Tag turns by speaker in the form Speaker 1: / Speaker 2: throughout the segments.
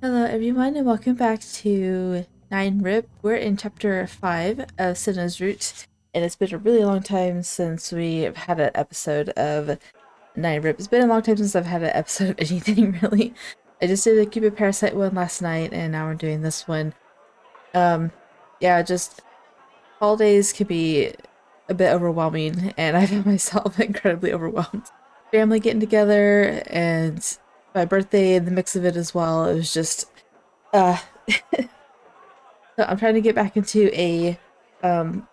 Speaker 1: Hello everyone and welcome back to 9 RIP. We're in chapter 5 of Sena's Route, and it's been a really long time since we've had an episode of 9 RIP. It's been a long time since I've had an episode of anything, really. I just did a Cupid Parasite one last night, and now we're doing this one. Yeah, just holidays can be a bit overwhelming, and I found myself incredibly overwhelmed. Family getting together, and my birthday in the mix of it as well. It was just uh so I'm trying to get back into a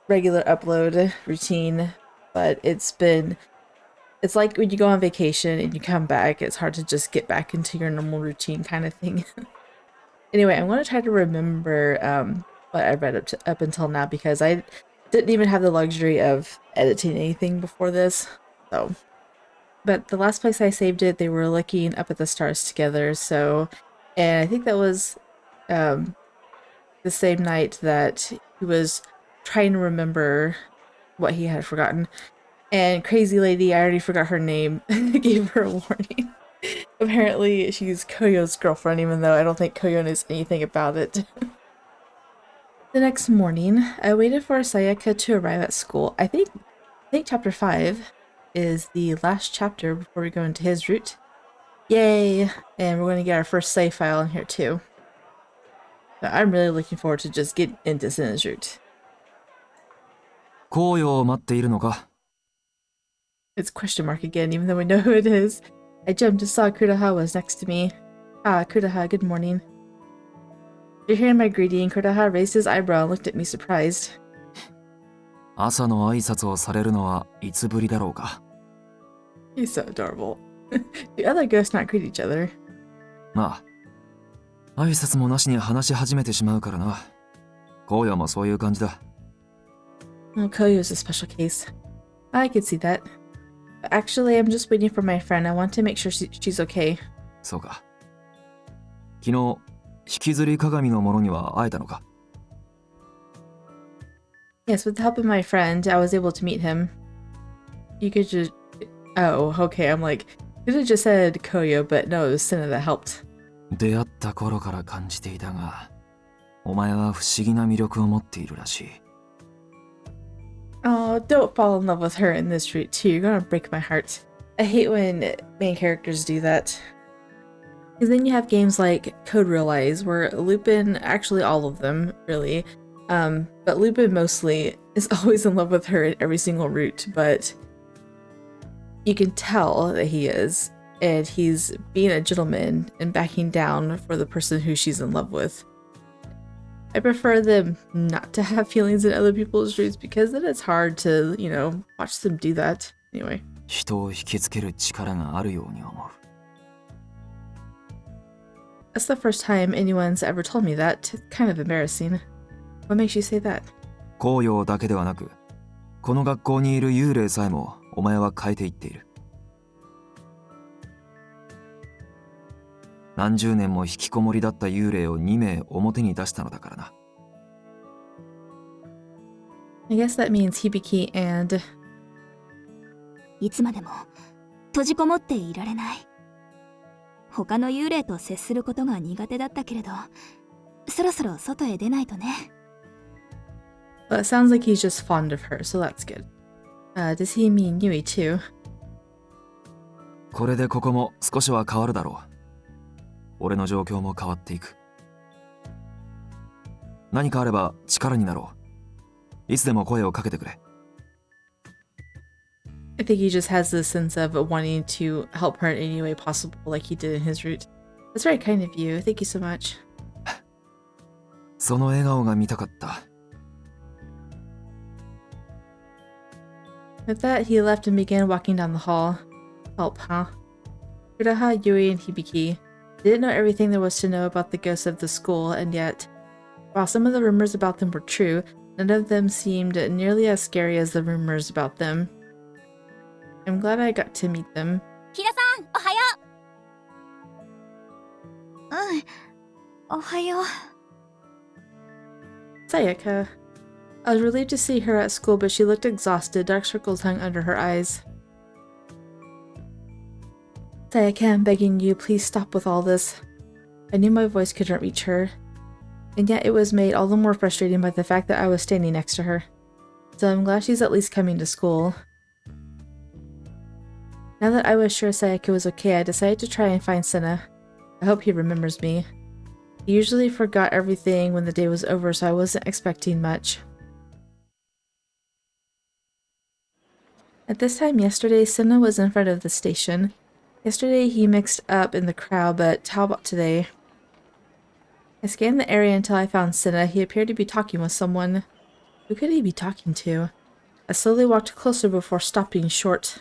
Speaker 1: regular upload routine, but it's like when you go on vacation and you come back, it's hard to just get back into your normal routine kind of thing. Anyway, I'm going to try to remember what I read up until now, because I didn't even have the luxury of editing anything before this. So, but the last place I saved it, they were looking up at the stars together. So, and I think that was um the same night that he was trying to remember what he had forgotten. And crazy lady, I already forgot her name, gave her a warning. Apparently, she's Koyo's girlfriend, even though I don't think Koyo knows anything about it. The next morning, I waited for Sayaka to arrive at school. I think chapter 5 is the last chapter before we go into his route. Yay! And we're going to get our first save file in here too. So I'm really looking forward to just getting into Sena's route.
Speaker 2: 紅葉を待っているのか
Speaker 1: It's question mark again, even though we know who it is. I jumped and saw Kudaha was next to me. Ah, Kudaha, good morning. After hearing my greeting, Kudaha raised his eyebrow and looked at me surprised.
Speaker 2: 朝の挨拶をされるのはいつぶりだろうか
Speaker 1: He's so adorable. The other ghosts not greet each other.
Speaker 2: まあ、挨拶もなしに話し始めてしまうからな。紅葉もそういう感じだ。
Speaker 1: Oh, Koyo's a special case. I could see that. But actually, I'm just waiting for my friend. I want to make sure she's okay.
Speaker 2: そうか。昨日、引きずり鏡の者には会えたのか
Speaker 1: Yes, with the help of my friend, I was able to meet him. You could just... Oh, okay, I'm like... You could have just said Koyo, but no, it was Sena that helped.
Speaker 2: 出会った頃から感じていたが、お前は不思議な魅力を持っているらしい。
Speaker 1: Oh, don't fall in love with her in this route too. You're gonna break my heart. I hate when main characters do that. Because then you have games like Code Realize, where Lupin, actually all of them, really, but Lupin mostly is always in love with her in every single route, but you can tell that he is, and he's being a gentleman and backing down for the person who she's in love with. I prefer them not to have feelings in other people's routes, because then it's hard to, you know, watch them do that. Anyway.
Speaker 2: 人を引きつける力があるように思う。
Speaker 1: That's the first time anyone's ever told me that. It's kind of embarrassing. What makes you say that?
Speaker 2: 紅葉だけではなく、この学校にいる幽霊さえもお前は変えていっている。何十年も引きこもりだった幽霊を2名表に出したのだからな。
Speaker 1: I guess that means Hibiki and...
Speaker 3: いつまでも閉じこもっていられない。他の幽霊と接することが苦手だったけれど、そろそろ外へ出ないとね。
Speaker 1: Well, it sounds like he's just fond of her, so that's good. Does he mean Yui too?
Speaker 2: これでここも少しは変わるだろう。俺の状況も変わっていく。何かあれば力になろう。いつでも声をかけてくれ。
Speaker 1: I think he just has this sense of wanting to help her in any way possible, like he did in his route. That's very kind of you. Thank you so much.
Speaker 2: その笑顔が見たかった。
Speaker 1: With that, he left and began walking down the hall. Help, huh? Kudaha, Yui, and Hibiki. They didn't know everything there was to know about the ghosts of the school, and yet, while some of the rumors about them were true, none of them seemed nearly as scary as the rumors about them. I'm glad I got to meet them.
Speaker 3: キラさん、おはよう。おはよう。
Speaker 1: Sayaka. I was relieved to see her at school, but she looked exhausted. Dark circles hung under her eyes. Sayaka, I'm begging you, please stop with all this. I knew my voice couldn't reach her, and yet it was made all the more frustrating by the fact that I was standing next to her. So I'm glad she's at least coming to school. Now that I was sure Sayaka was okay, I decided to try and find Sena. I hope he remembers me. He usually forgot everything when the day was over, so I wasn't expecting much. At this time yesterday, Sena was in front of the station. Yesterday he mixed up in the crowd, but how about today? I scanned the area until I found Sena. He appeared to be talking with someone. Who could he be talking to? I slowly walked closer before stopping short.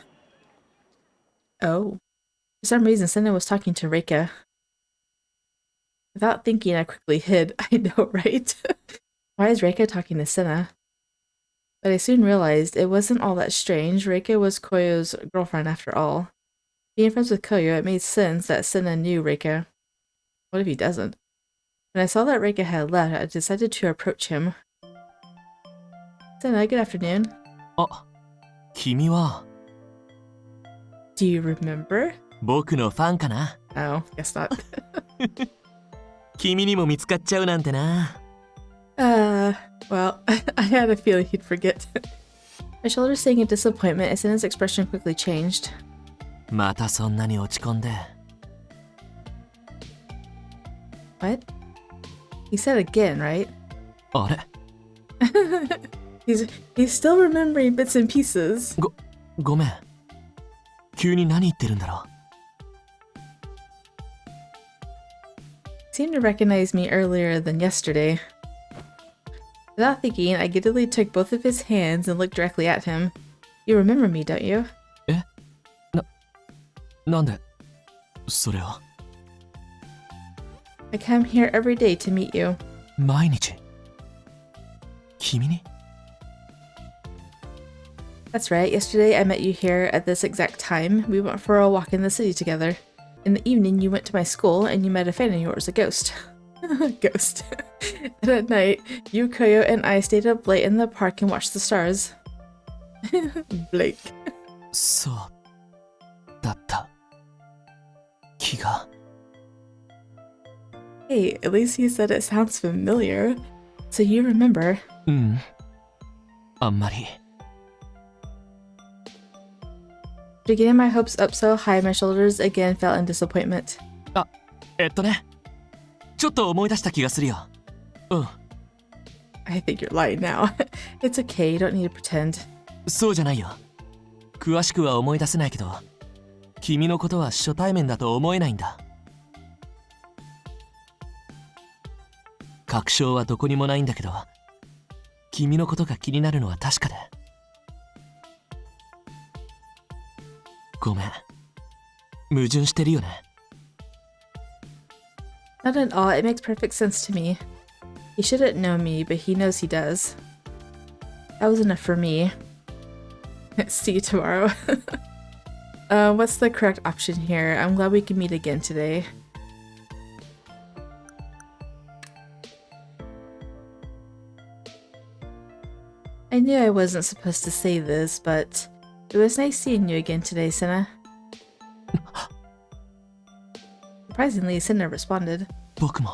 Speaker 1: Oh. For some reason, Sena was talking to Reika. Without thinking, I quickly hid. I know, right? Why is Reika talking to Sena? But I soon realized it wasn't all that strange. Reika was Koyo's girlfriend after all. Being friends with Koyo, it made sense that Sena knew Reika. What if he doesn't? When I saw that Reika had left, I decided to approach him. Sena, good afternoon.
Speaker 4: 君は
Speaker 1: Do you remember?
Speaker 4: 僕のファンかな
Speaker 1: Oh, guess not.
Speaker 4: 君にも見つかっちゃうなんてな
Speaker 1: Well, I had a feeling he'd forget. My shoulders sang in disappointment, and Sena's expression quickly changed.
Speaker 4: またそんなに落ち込んで
Speaker 1: What? He said again, right?
Speaker 4: あれ
Speaker 1: He's still remembering bits and pieces.
Speaker 4: ごめん急に何言ってるんだろ
Speaker 1: He seemed to recognize me earlier than yesterday. Without thinking, I giddily took both of his hands and looked directly at him. You remember me, don't you?
Speaker 4: なんでそれを
Speaker 1: I come here every day to meet you.
Speaker 4: 毎日君に
Speaker 1: That's right, yesterday I met you here at this exact time. We went for a walk in the city together. In the evening, you went to my school and you met a fan of yours, a ghost. Ghost. And at night, you, Koyo, and I stayed up late in the park and watched the stars. Blake.
Speaker 4: そうだった気が
Speaker 1: Hey, at least he said it sounds familiar. So you remember.
Speaker 4: うんあんまり
Speaker 1: After getting my hopes up so high, my shoulders again fell in disappointment.
Speaker 4: ちょっと思い出した気がするようん
Speaker 1: I think you're lying now. It's okay, you don't need to pretend.
Speaker 4: そうじゃないよ詳しくは思い出せないけど君のことは初対面だと思えないんだ確証はどこにもないんだけど君のことが気になるのは確かでごめん矛盾してるよね
Speaker 1: Not at all, it makes perfect sense to me. He shouldn't know me, but he knows he does. That was enough for me. See you tomorrow. What's the correct option here? I'm glad we can meet again today. I knew I wasn't supposed to say this, but it was nice seeing you again today, Sena. Surprisingly, Sena responded.
Speaker 4: 僕も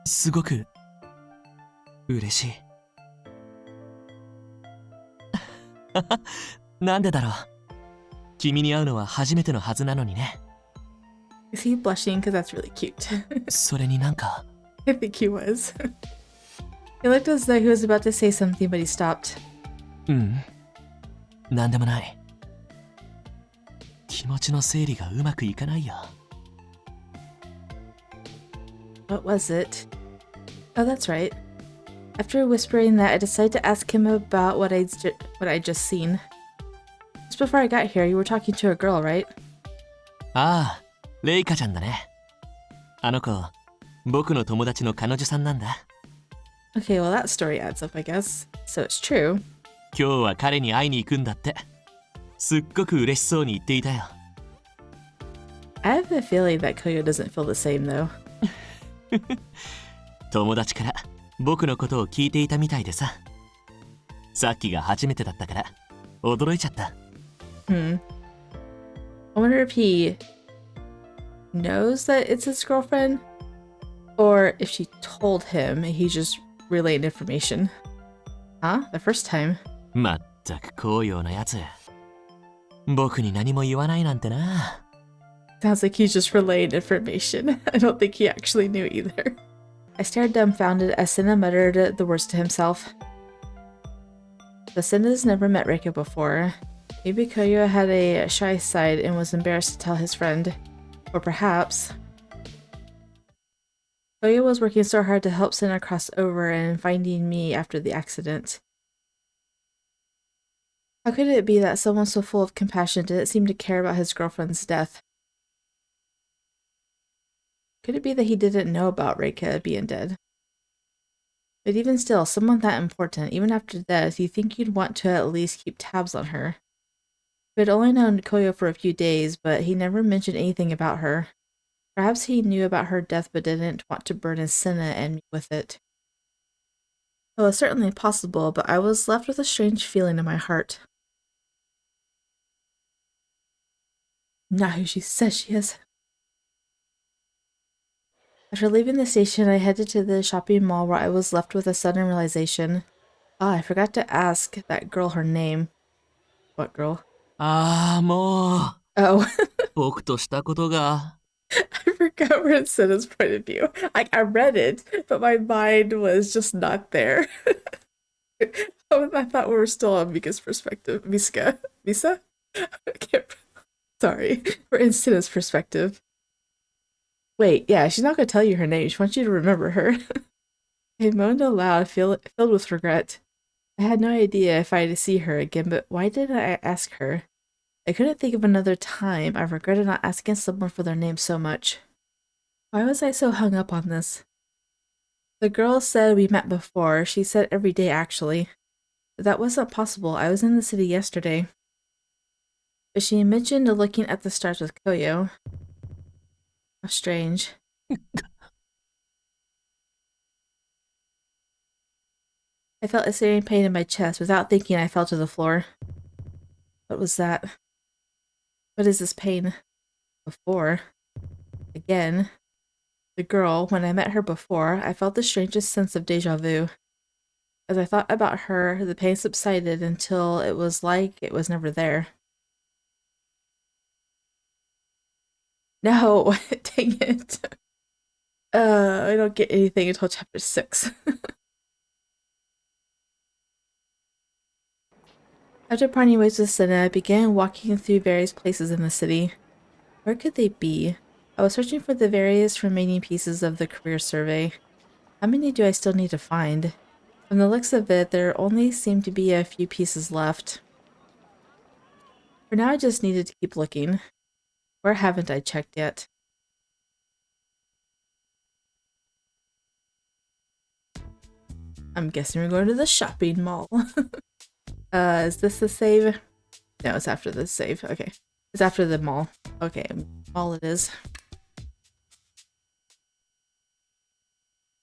Speaker 4: すごく嬉しいなんでだろう君に会うのは初めてのはずなのにね
Speaker 1: Is he blushing? Because that's really cute.
Speaker 4: それになんか
Speaker 1: I think he was. He looked as though he was about to say something, but he stopped.
Speaker 4: うんなんでもない気持ちの整理がうまくいかないよ
Speaker 1: What was it? Oh, that's right. After whispering that, I decided to ask him about what I'd just seen. Just before I got here, you were talking to a girl, right?
Speaker 4: ああレイカちゃんだねあの子僕の友達の彼女さんなんだ
Speaker 1: Okay, well that story adds up, I guess. So it's true.
Speaker 4: 今日は彼に会いに行くんだってすっごく嬉しそうに言っていたよ
Speaker 1: I have a feeling that Koyo doesn't feel the same, though.
Speaker 4: 友達から僕のことを聞いていたみたいでささっきが初めてだったから驚いちゃった
Speaker 1: I wonder if he knows that it's his girlfriend, or if she told him, he just relayed information. Huh? The first time?
Speaker 4: まったく高揚なやつ。僕に何も言わないなんてな。
Speaker 1: Sounds like he's just relaying information. I don't think he actually knew either. I stared dumbfounded as Sena muttered the words to himself. But Sena's never met Reiko before. Maybe Koyo had a shy side and was embarrassed to tell his friend. Or perhaps Koyo was working so hard to help Sena cross over and finding me after the accident. How could it be that someone so full of compassion didn't seem to care about his girlfriend's death? Could it be that he didn't know about Reika being dead? But even still, someone that important, even after death, you think you'd want to at least keep tabs on her. We had only known Koyo for a few days, but he never mentioned anything about her. Perhaps he knew about her death but didn't want to burden Sena and me with it. It was certainly possible, but I was left with a strange feeling in my heart. Not who she says she is. After leaving the station, I headed to the shopping mall where I was left with a sudden realization. I forgot to ask that girl her name. What girl?
Speaker 4: ああ、もう。
Speaker 1: Oh.
Speaker 4: 僕としたことが。
Speaker 1: I forgot where it said his point of view. I read it, but my mind was just not there. I thought we were still on Mika's perspective. Misa? I can't... Sorry. We're in Sena's perspective. Wait, yeah, she's not going to tell you her name. She wants you to remember her. I moaned aloud, filled with regret. I had no idea if I'd see her again, but why didn't I ask her? I couldn't think of another time I regretted not asking someone for their name so much. Why was I so hung up on this? The girl said we met before. She said every day, actually. But that wasn't possible. I was in the city yesterday. But she mentioned looking at the stars with Koyo. How strange. I felt a searing pain in my chest. Without thinking, I fell to the floor. What was that? What is this pain? Before. Again. The girl, when I met her before, I felt the strangest sense of deja vu. As I thought about her, the pain subsided until it was like it was never there. No! Dang it. I don't get anything until chapter 6. After parting ways with Sena, I began walking through various places in the city. Where could they be? I was searching for the various remaining pieces of the career survey. How many do I still need to find? From the looks of it, there only seemed to be a few pieces left. For now, I just needed to keep looking. Where haven't I checked yet? I'm guessing we're going to the shopping mall. Is this the save? No, it's after the save. Okay. It's after the mall. Okay, mall it is.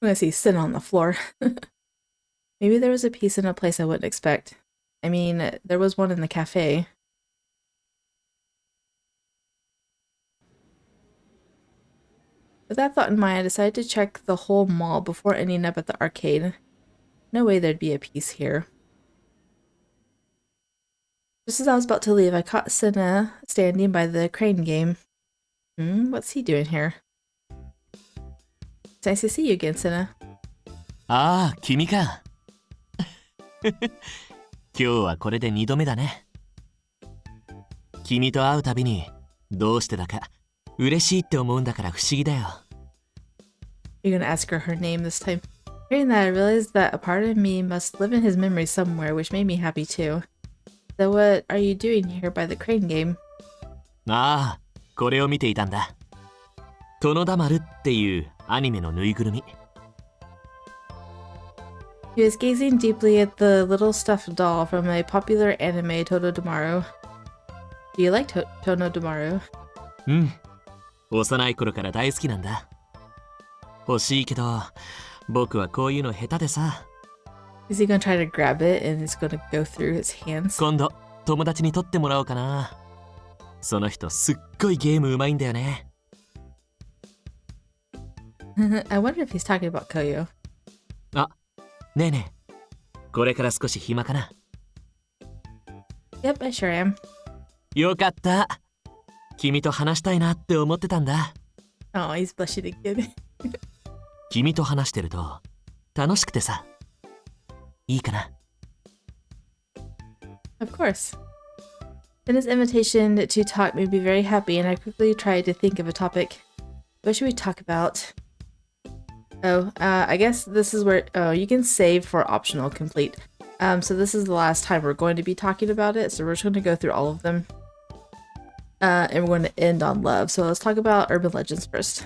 Speaker 1: I'm gonna see Sena on the floor. Maybe there was a piece in a place I wouldn't expect. I mean, there was one in the cafe. With that thought in mind, I decided to check the whole mall before ending up at the arcade. No way there'd be a piece here. Just as I was about to leave, I caught Sena standing by the crane game. What's he doing here? It's nice to see you again, Sena.
Speaker 4: ああ、君か。今日はこれで2度目だね。君と会うたびにどうしてだか嬉しいって思うんだから不思議だよ。
Speaker 1: You're gonna ask her name this time. Hearing that, I realized that a part of me must live in his memory somewhere, which made me happy too. So what are you doing here by the crane game?
Speaker 4: ああ、これを見ていたんだ。殿田丸っていうアニメのぬいぐるみ。
Speaker 1: He was gazing deeply at the little stuffed doll from a popular anime, Tonodomaru. Do you like Tonodomaru?
Speaker 4: うん。幼い頃から大好きなんだ。欲しいけど、僕はこういうの下手でさ。
Speaker 1: Is he gonna try to grab it and it's gonna go through his hands?
Speaker 4: 今度、友達に取ってもらおうかな。その人すっごいゲームうまいんだよね。
Speaker 1: I wonder if he's talking about Koyo.
Speaker 4: あ、ねえねえ。これから少し暇かな。
Speaker 1: Yep, I sure am.
Speaker 4: よかった。君と話したいなって思ってたんだ。
Speaker 1: Oh, he's blushing again.
Speaker 4: 君と話してると楽しくてさ。いいかな。
Speaker 1: Of course. Sena's invitation to talk made me very happy, and I quickly tried to think of a topic. What should we talk about? Oh, I guess this is where... Oh, you can save for optional complete. So this is the last time we're going to be talking about it, so we're just going to go through all of them. And we're going to end on love. So let's talk about urban legends first.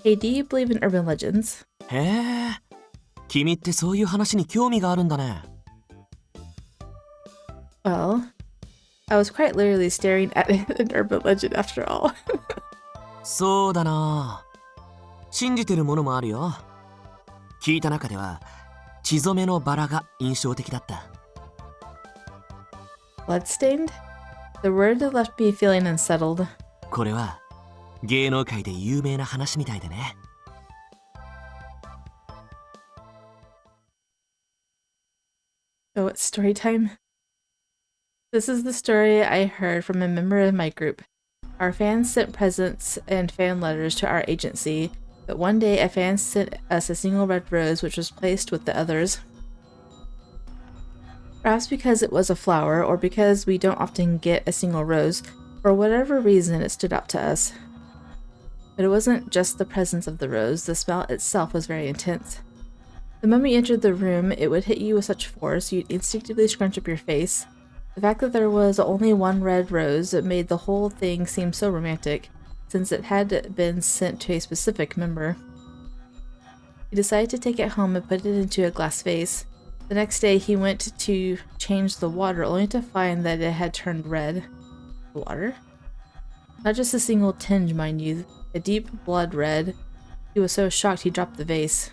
Speaker 1: Hey, do you believe in urban legends?
Speaker 4: へえ。君ってそういう話に興味があるんだね。
Speaker 1: Well, I was quite literally staring at an urban legend after all.
Speaker 4: そうだな。信じてるものもあるよ。聞いた中では血染めのバラが印象的だった。
Speaker 1: Bloodstained? The word left me feeling unsettled.
Speaker 4: これは芸能界で有名な話みたいでね。
Speaker 1: Oh, it's story time. This is the story I heard from a member of my group. Our fans sent presents and fan letters to our agency, but one day a fan sent us a single red rose which was placed with the others. Perhaps because it was a flower, or because we don't often get a single rose, for whatever reason it stood out to us. But it wasn't just the presence of the rose, the smell itself was very intense. The moment you entered the room, it would hit you with such force you'd instinctively scrunch up your face. The fact that there was only one red rose made the whole thing seem so romantic, since it had been sent to a specific member. He decided to take it home and put it into a glass vase. The next day he went to change the water, only to find that it had turned red. Water? Not just a single tinge, mind you, a deep blood red. He was so shocked he dropped the vase.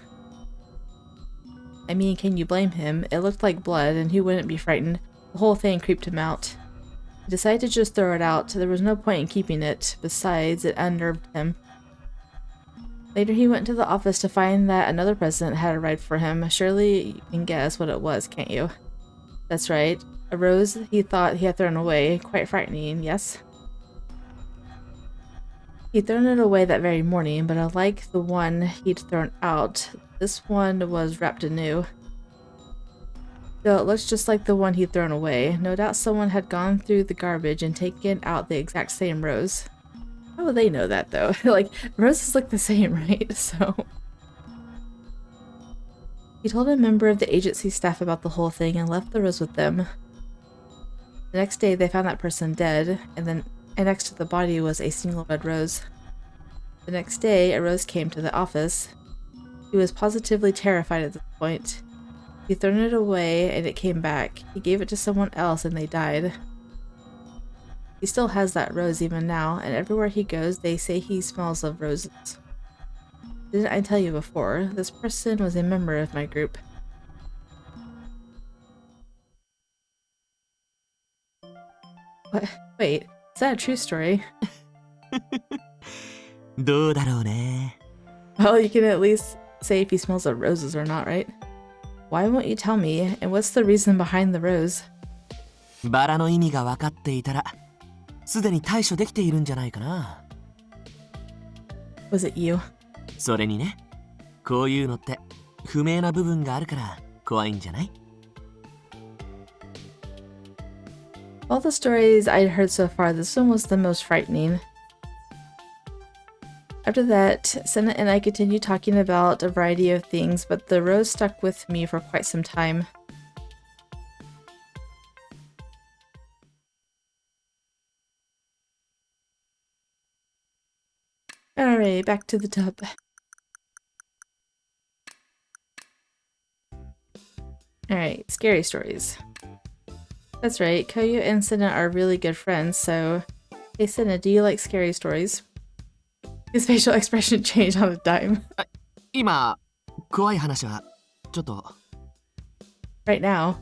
Speaker 1: I mean, can you blame him? It looked like blood, and he wouldn't be frightened. The whole thing creeped him out. He decided to just throw it out. There was no point in keeping it. Besides, it unnerved him. Later, he went to the office to find that another present had arrived for him. Surely you can guess what it was, can't you? That's right. A rose he thought he had thrown away. Quite frightening, yes? He'd thrown it away that very morning, but unlike the one he'd thrown out, this one was wrapped anew. Though it looks just like the one he'd thrown away, no doubt someone had gone through the garbage and taken out the exact same rose. How would they know that, though? Like, roses look the same, right? So... He told a member of the agency staff about the whole thing and left the rose with them. The next day, they found that person dead, and next to the body was a single red rose. The next day, a rose came to the office. He was positively terrified at this point. He'd thrown it away and it came back. He gave it to someone else and they died. He still has that rose even now, and everywhere he goes they say he smells of roses. Didn't I tell you before? This person was a member of my group. What? Wait, is that a true story?
Speaker 4: どうだろうね。
Speaker 1: Well, you can at least say if he smells of roses or not, right? Why won't you tell me? And what's the reason behind the rose?
Speaker 4: バラの意味が分かっていたら、すでに対処できているんじゃないかな。
Speaker 1: Was it you?
Speaker 4: それにね、こういうのって不明な部分があるから怖いんじゃない？
Speaker 1: Of all the stories I'd heard so far, this one was the most frightening. After that, Sena and I continued talking about a variety of things, but the rose stuck with me for quite some time. Alright, back to the tub. Alright, scary stories. That's right, Koyu and Sena are really good friends, so... Hey Sena, do you like scary stories? His facial expression changed on a dime.
Speaker 4: 今、怖い話はちょっと。
Speaker 1: Right now.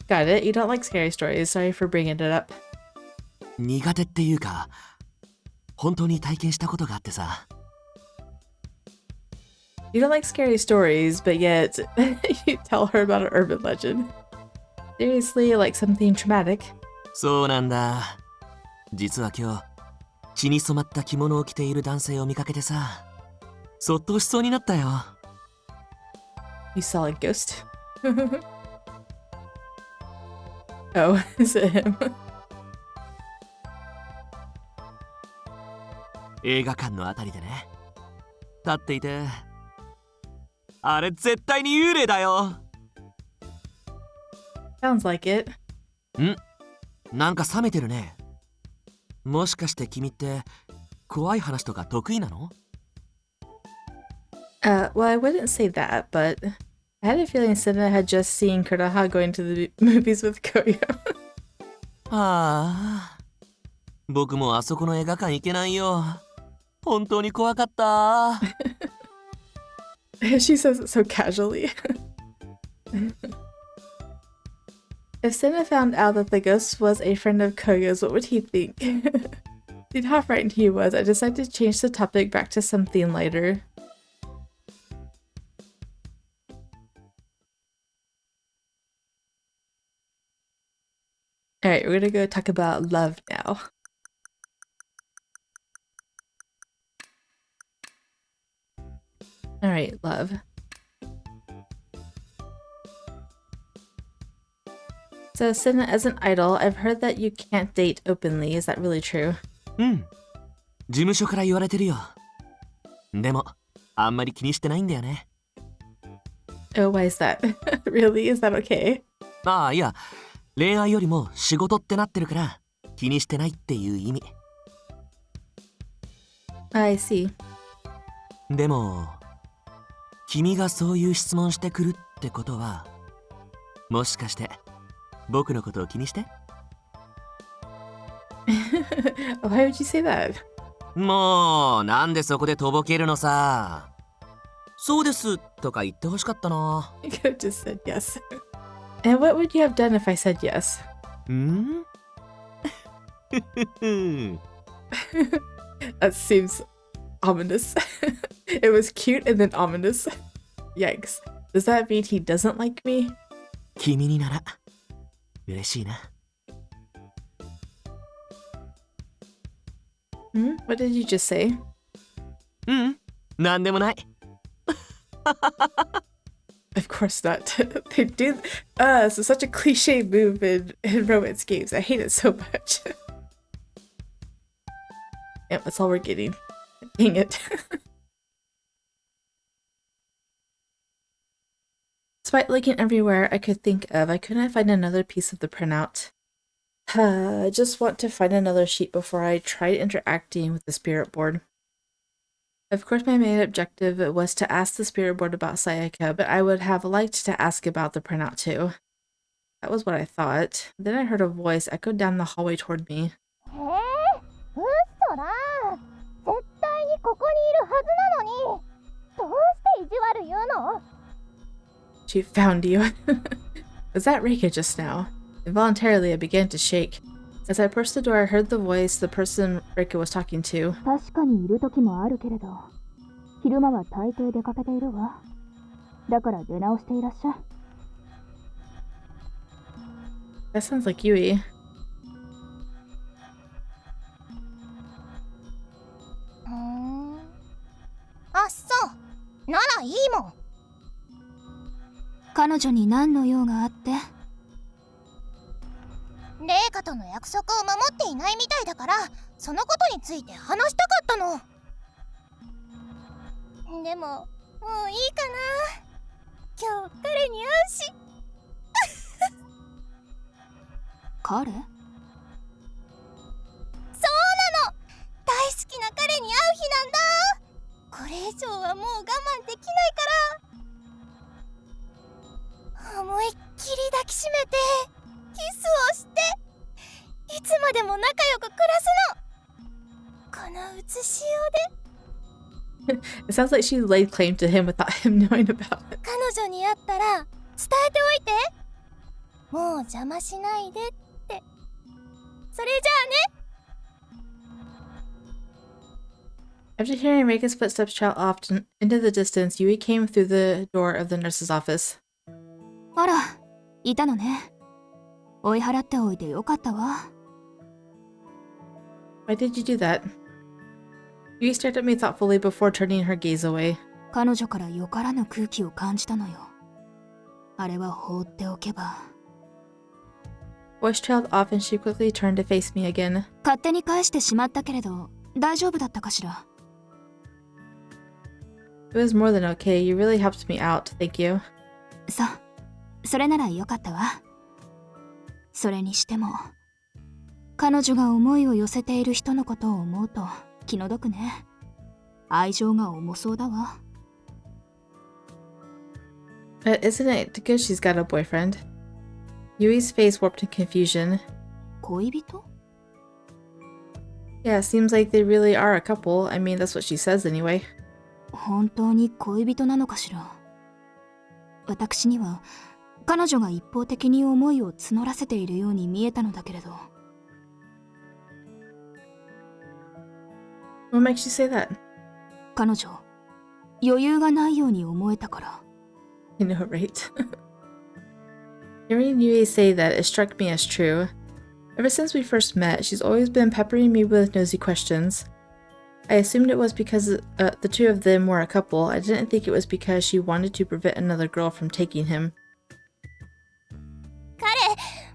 Speaker 1: Got it, you don't like scary stories, sorry for bringing it up.
Speaker 4: 苦手っていうか、本当に体験したことがあってさ。
Speaker 1: You don't like scary stories, but yet you tell her about an urban legend. Seriously, like something traumatic.
Speaker 4: そうなんだ。実は今日、血に染まった着物を着ている男性を見かけてさ、そっとしそうになったよ。
Speaker 1: You saw a ghost? Oh, is it him?
Speaker 4: 映画館のあたりでね。立っていて、あれ絶対に幽霊だよ。
Speaker 1: Sounds like it.
Speaker 4: なんか冷めてるね。もしかして君って怖い話とか得意なの？
Speaker 1: Well, I wouldn't say that, but I had a feeling Sena had just seen Kuroha going to the movies with Koyo.
Speaker 4: ああ、僕もあそこの映画館行けないよ。本当に怖かった。
Speaker 1: She says it so casually. If Sena found out that the ghost was a friend of Koyo's, what would he think? Dude, how frightened he was. I decided to change the topic back to something lighter. Alright, we're gonna go talk about love now. Alright, love. So, Sena, as an idol, I've heard that you can't date openly. Is that really true?
Speaker 4: 事務所から言われてるよ。でも、あんまり気にしてないんだよね。
Speaker 1: Oh, why is that? Really? Is that okay?
Speaker 4: ああ、いや、恋愛よりも仕事ってなってるから気にしてないっていう意味。
Speaker 1: I see.
Speaker 4: でも、君がそういう質問してくるってことは、もしかして僕のことを気にして？
Speaker 1: Why would you say that?
Speaker 4: もう、なんでそこでとぼけるのさ。そうですとか言ってほしかったな。
Speaker 1: You could have just said yes. And what would you have done if I said yes? That seems ominous. It was cute and then ominous. Yikes. Does that mean he doesn't like me?
Speaker 4: 君になら嬉しいな。
Speaker 1: What did you just say?
Speaker 4: なんでもない。
Speaker 1: Of course not. They do. So such a cliche move in romance games. I hate it so much. Yep, that's all we're getting. Dang it. Despite looking everywhere I could think of, I couldn't find another piece of the printout. I just want to find another sheet before I try interacting with the spirit board. Of course, my main objective was to ask the spirit board about Sayaka, but I would have liked to ask about the printout too. That was what I thought. Then I heard a voice echoed down the hallway toward me. She found you. Was that Reika just now? Involuntarily, I began to shake. As I pushed the door, I heard the voice the person Reika was talking to.
Speaker 3: 確かにいる時もあるけれど、昼間は大抵出かけているわ。だから出直していらっしゃい。
Speaker 1: That sounds like Yui.
Speaker 5: あっそうならいいもん。
Speaker 3: 彼女に何の用があって？
Speaker 5: レイカとの約束を守っていないみたいだから、そのことについて話したかったの。でも、もういいかな。今日彼に会うし。
Speaker 3: 彼？
Speaker 5: そうなの。大好きな彼に会う日なんだ。これ以上はもう我慢できないから。思いっきり抱きしめてキスをしていつまでも仲良く暮らすの。この写しようで。
Speaker 1: It sounds like she laid claim to him without him knowing about it.
Speaker 5: 彼女に会ったら伝えておいて。もう邪魔しないでって。それじゃあね。
Speaker 1: After hearing Reika's footsteps trail off into the distance, Yui came through the door of the nurse's office.
Speaker 3: あら、いたのね。追い払っておいてよかったわ。
Speaker 1: Why did you do that? Yui stared at me thoughtfully before turning her gaze away.
Speaker 3: 彼女からよからぬ空気を感じたのよ。あれは放っておけば。
Speaker 1: Voice trailed off and she quickly turned to face me again.
Speaker 3: 勝手に返してしまったけれど、大丈夫だったかしら。
Speaker 1: It was more than okay. You really helped me out. Thank you.
Speaker 3: そう、それならよかったわ。それにしても、彼女が思いを寄せている人のことを思うと気の毒ね。愛情が重そうだわ。
Speaker 1: But isn't it good she's got a boyfriend? Yui's face warped in confusion.
Speaker 3: 恋人？
Speaker 1: Yeah, it seems like they really are a couple. I mean, that's what she says anyway.
Speaker 3: 本当に恋人なのかしら。私には彼女が一方的に思いを募らせているように見えたのだけれど。
Speaker 1: What makes you say that?
Speaker 3: 彼女、余裕がないように思えたから。
Speaker 1: I know, right? Hearing Yui say that, it struck me as true. Ever since we first met, she's always been peppering me with nosy questions. I assumed it was because the two of them were a couple. I didn't think it was because she wanted to prevent another girl from taking him.
Speaker 5: 彼、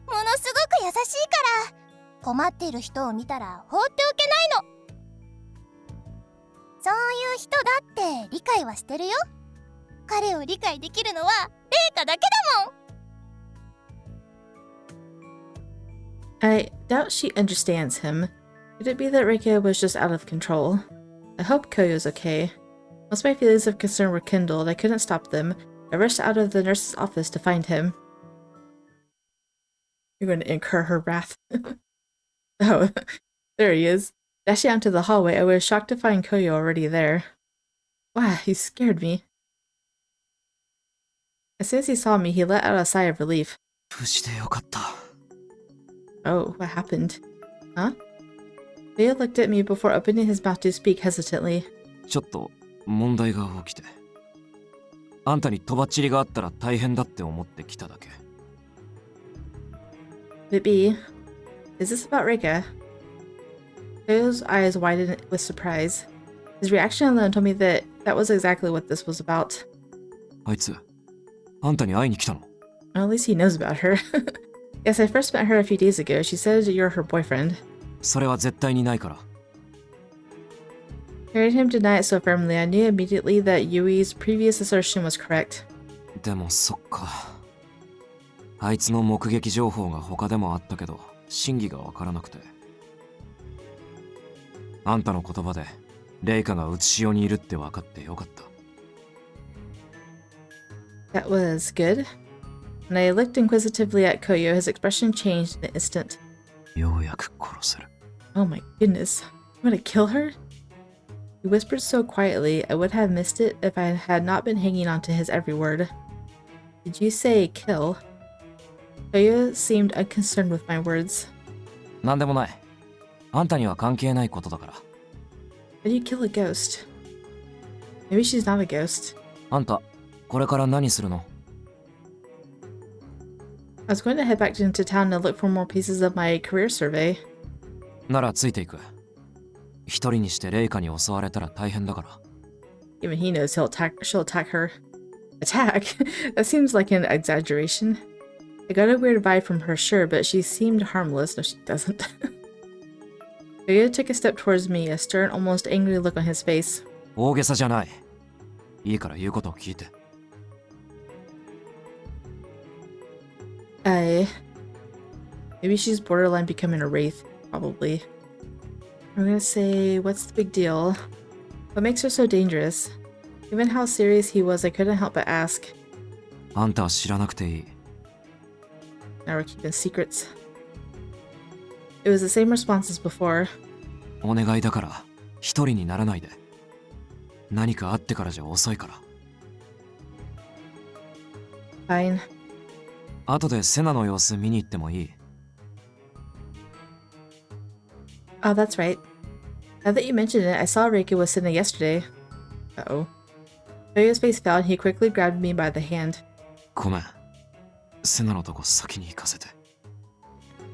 Speaker 5: ものすごく優しいから、困っている人を見たら放っておけないの。そういう人だって理解はしてるよ。彼を理解できるのはレイカだけだもん。
Speaker 1: I doubt she understands him. Could it be that Reika was just out of control? I hope Koyo's okay. Once my feelings of concern were kindled, I couldn't stop them. I rushed out of the nurse's office to find him. You're going to incur her wrath. Oh, there he is. Dashing out into the hallway, I was shocked to find Koyo already there. Wow, he scared me. As soon as he saw me, he let out a sigh of relief.
Speaker 2: 無事でよかった。
Speaker 1: Oh, what happened? Huh? Koyo looked at me before opening his mouth to speak hesitantly.
Speaker 2: ちょっと問題が起きて。あんたにとばっちりがあったら大変だって思ってきただけ。
Speaker 1: Could it be? Is this about Reika? Koyo's eyes widened with surprise. His reaction alone told me that that was exactly what this was about.
Speaker 2: あいつ、あんたに会いに来たの？
Speaker 1: Well, at least he knows about her. Yes, I first met her a few days ago. She said you're her boyfriend.
Speaker 2: それは絶対にないから。
Speaker 1: Hearing him deny it so firmly, I knew immediately that Yui's previous assertion was correct.
Speaker 2: でもそっか。あいつの目撃情報が他でもあったけど、真偽がわからなくて。あんたの言葉で、レイカが写し代にいるって分かってよかった。
Speaker 1: That was good. When I looked inquisitively at Koyo, his expression changed in an instant.
Speaker 2: ようやく殺せる。
Speaker 1: Oh my goodness. You want to kill her? He whispered so quietly, I would have missed it if I had not been hanging on to his every word. Did you say kill? Koyo seemed unconcerned with my words.
Speaker 2: なんでもない。あんたには関係ないことだから。
Speaker 1: How do you kill a ghost? Maybe she's not a ghost.
Speaker 2: あんた、これから何するの？
Speaker 1: I was going to head back into town to look for more pieces of my career survey.
Speaker 2: ならついていく。一人にしてレイカに襲われたら大変だから。
Speaker 1: Even he knows she'll attack her. Attack? That seems like an exaggeration. I got a weird vibe from her, sure, but she seemed harmless. No, she doesn't. Koyo took a step towards me, a stern, almost angry look on his face.
Speaker 2: 大げさじゃない。いいから言うことを聞いて。
Speaker 1: Maybe she's borderline becoming a wraith, probably. I'm gonna say, what's the big deal? What makes her so dangerous? Given how serious he was, I couldn't help but ask.
Speaker 2: あんたは知らなくていい。
Speaker 1: Now we're keeping secrets. It was the same response as before.
Speaker 2: お願いだから、一人にならないで。何かあってからじゃ遅いから。
Speaker 1: Fine.
Speaker 2: 後でセナの様子見に行ってもいい？
Speaker 1: Oh, that's right. Now that you mention it, I saw Reika with Sena yesterday. Uh-oh. Koyo's face fell and he quickly grabbed me by the hand.
Speaker 2: ごめん。セナのとこ先に行かせて。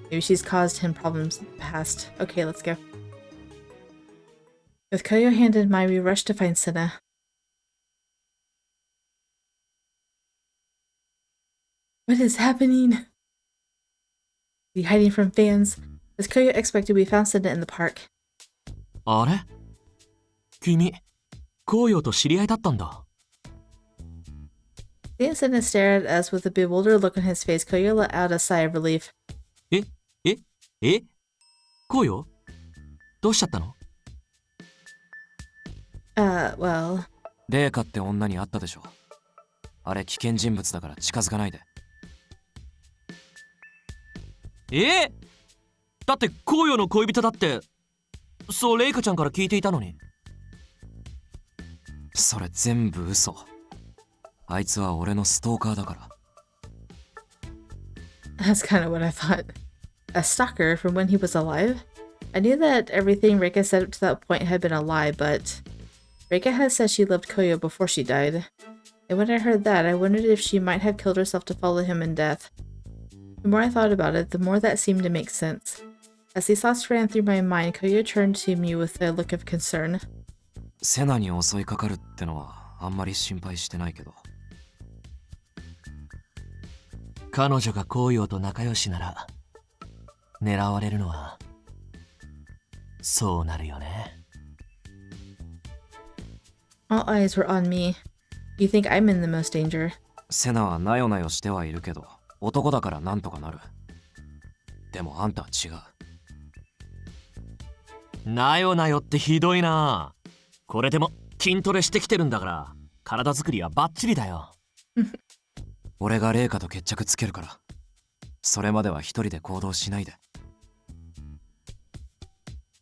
Speaker 1: Maybe she's caused him problems in the past. Okay, let's go. With Koyo hand in mine, we rushed to find Sena. What is happening? Is he hiding from fans? As Koyo expected, we found Sena in the park.
Speaker 4: あれ君、紅葉と知り合いだったんだ。
Speaker 1: Seeing Sena stare at us with a bewildered look on his face, Koyo let out a sigh of relief.
Speaker 4: 紅葉どうしちゃったの？
Speaker 1: Well...
Speaker 2: レイカって女に会ったでしょ。あれ危険人物だから近づかないで。
Speaker 4: だって紅葉の恋人だって、そうレイカちゃんから聞いていたのに。
Speaker 2: それ全部嘘。あいつは俺のストーカーだから。
Speaker 1: That's kind of what I thought. A stalker from when he was alive? I knew that everything Reika said up to that point had been a lie, but Reika had said she loved Koyo before she died. And when I heard that, I wondered if she might have killed herself to follow him in death. The more I thought about it, the more that seemed to make sense. As these thoughts ran through my mind, Koyo turned to me with a look of concern.
Speaker 2: セナに襲いかかるってのはあんまり心配してないけど。
Speaker 4: 彼女が紅葉と仲良しなら、狙われるのは、そうなるよね。
Speaker 1: All eyes were on me. You think I'm in the most danger?
Speaker 2: セナはなよなよしてはいるけど、男だからなんとかなる。でもあんたは違う。
Speaker 4: なよなよってひどいな。これでも筋トレしてきてるんだから、体作りはバッチリだよ。
Speaker 2: 俺がレイカと決着つけるから。それまでは一人で行動しないで。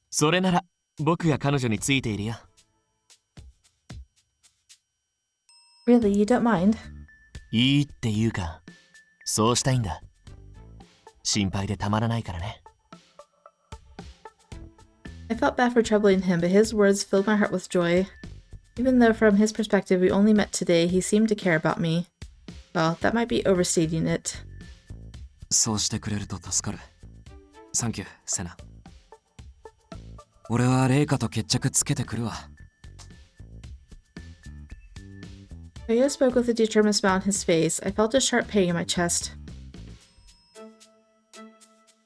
Speaker 4: それなら僕が彼女についているよ。
Speaker 1: Really, you don't mind?
Speaker 4: いいっていうか、そうしたいんだ。心配でたまらないからね。
Speaker 1: I felt bad for troubling him, but his words filled my heart with joy. Even though from his perspective we only met today, he seemed to care about me. Well, that might be overstating it.
Speaker 2: そうしてくれると助かる。サンキュー、セナ。俺はレイカと決着つけてくるわ。
Speaker 1: Koyo spoke with a determined smile on his face. I felt a sharp pain in my chest.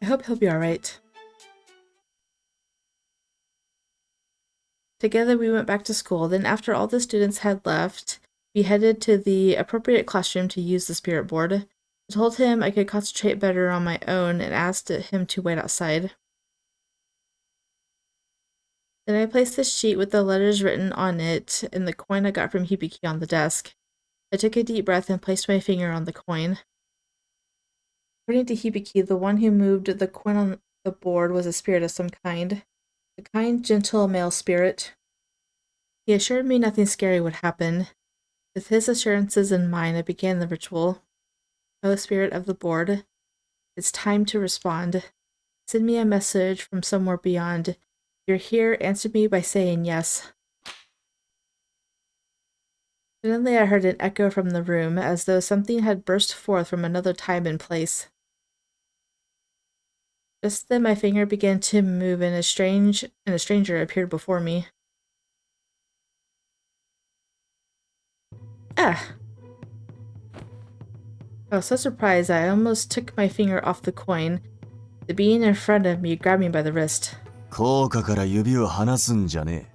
Speaker 1: I hope he'll be alright. Together we went back to school. Then after all the students had left, we headed to the appropriate classroom to use the spirit board. I told him I could concentrate better on my own and asked him to wait outside. Then I placed the sheet with the letters written on it and the coin I got from Hibiki on the desk. I took a deep breath and placed my finger on the coin. According to Hibiki, the one who moved the coin on the board was a spirit of some kind. A kind, gentle male spirit. He assured me nothing scary would happen. With his assurances in mind, I began the ritual. O spirit of the board, it's time to respond. Send me a message from somewhere beyond. You're here, answer me by saying yes. Suddenly I heard an echo from the room, as though something had burst forth from another time and place. Just then my finger began to move and a stranger appeared before me. Ah! I was so surprised I almost took my finger off the coin. The being in front of me grabbed me by the wrist.
Speaker 6: 効果から指を離すんじゃね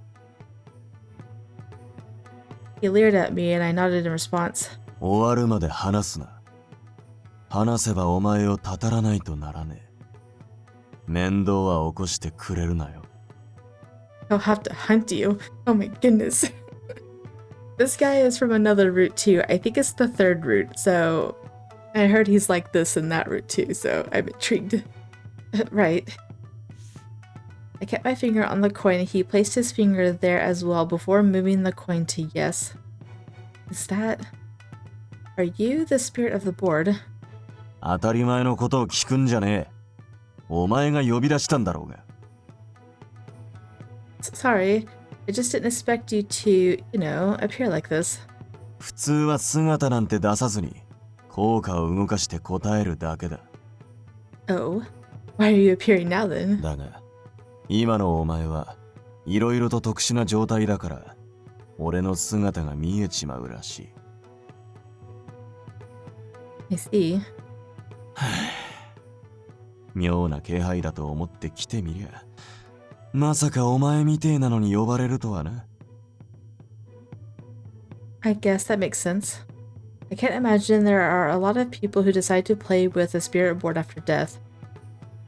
Speaker 1: He leered at me and I nodded in response.
Speaker 6: え。終わるまで離すな。離せばお前をたたらないとならねえ。面倒は起こしてくれるなよ。
Speaker 1: I'll have to hunt you. Oh my goodness. This guy is from another route too. I think it's the third route, so I heard he's like this in that route too, so I'm intrigued. Right. I kept my finger on the coin and he placed his finger there as well before moving the coin to yes. Is that... Are you the spirit of the board?
Speaker 6: 当たり前のことを聞くんじゃねえ。お前が呼び出したんだろうが。
Speaker 1: Sorry. I just didn't expect you to, appear like this.
Speaker 6: 普通は姿なんて出さずに効果を動かして答えるだけだ。
Speaker 1: Oh. Why are you appearing now then?
Speaker 6: だが今のお前はいろいろと特殊な状態だから俺の姿が見えちまうらしい。
Speaker 1: I see.
Speaker 6: 妙な気配だと思って来てみりゃまさかお前みてえなのに呼ばれるとはな。
Speaker 1: I guess that makes sense. I can't imagine there are a lot of people who decide to play with a spirit board after death.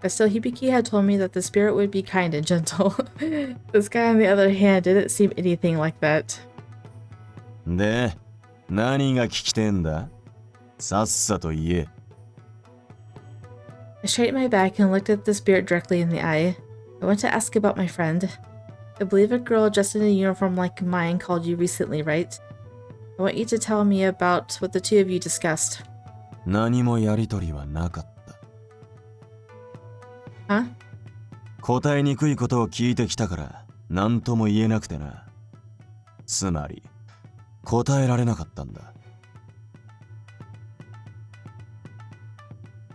Speaker 1: But still, Hibiki had told me that the spirit would be kind and gentle. This guy, on the other hand, didn't seem anything like that.
Speaker 6: で、何が聞きてんだ？さっさと言え。
Speaker 1: I straightened my back and looked at the spirit directly in the eye. I want to ask about my friend. I believe a girl dressed in a uniform like mine called you recently, right? I want you to tell me about what the two of you discussed.
Speaker 6: 何もやりとりはなかった。
Speaker 1: Huh?
Speaker 6: 答えにくいことを聞いてきたから何とも言えなくてな。つまり答えられなかったんだ。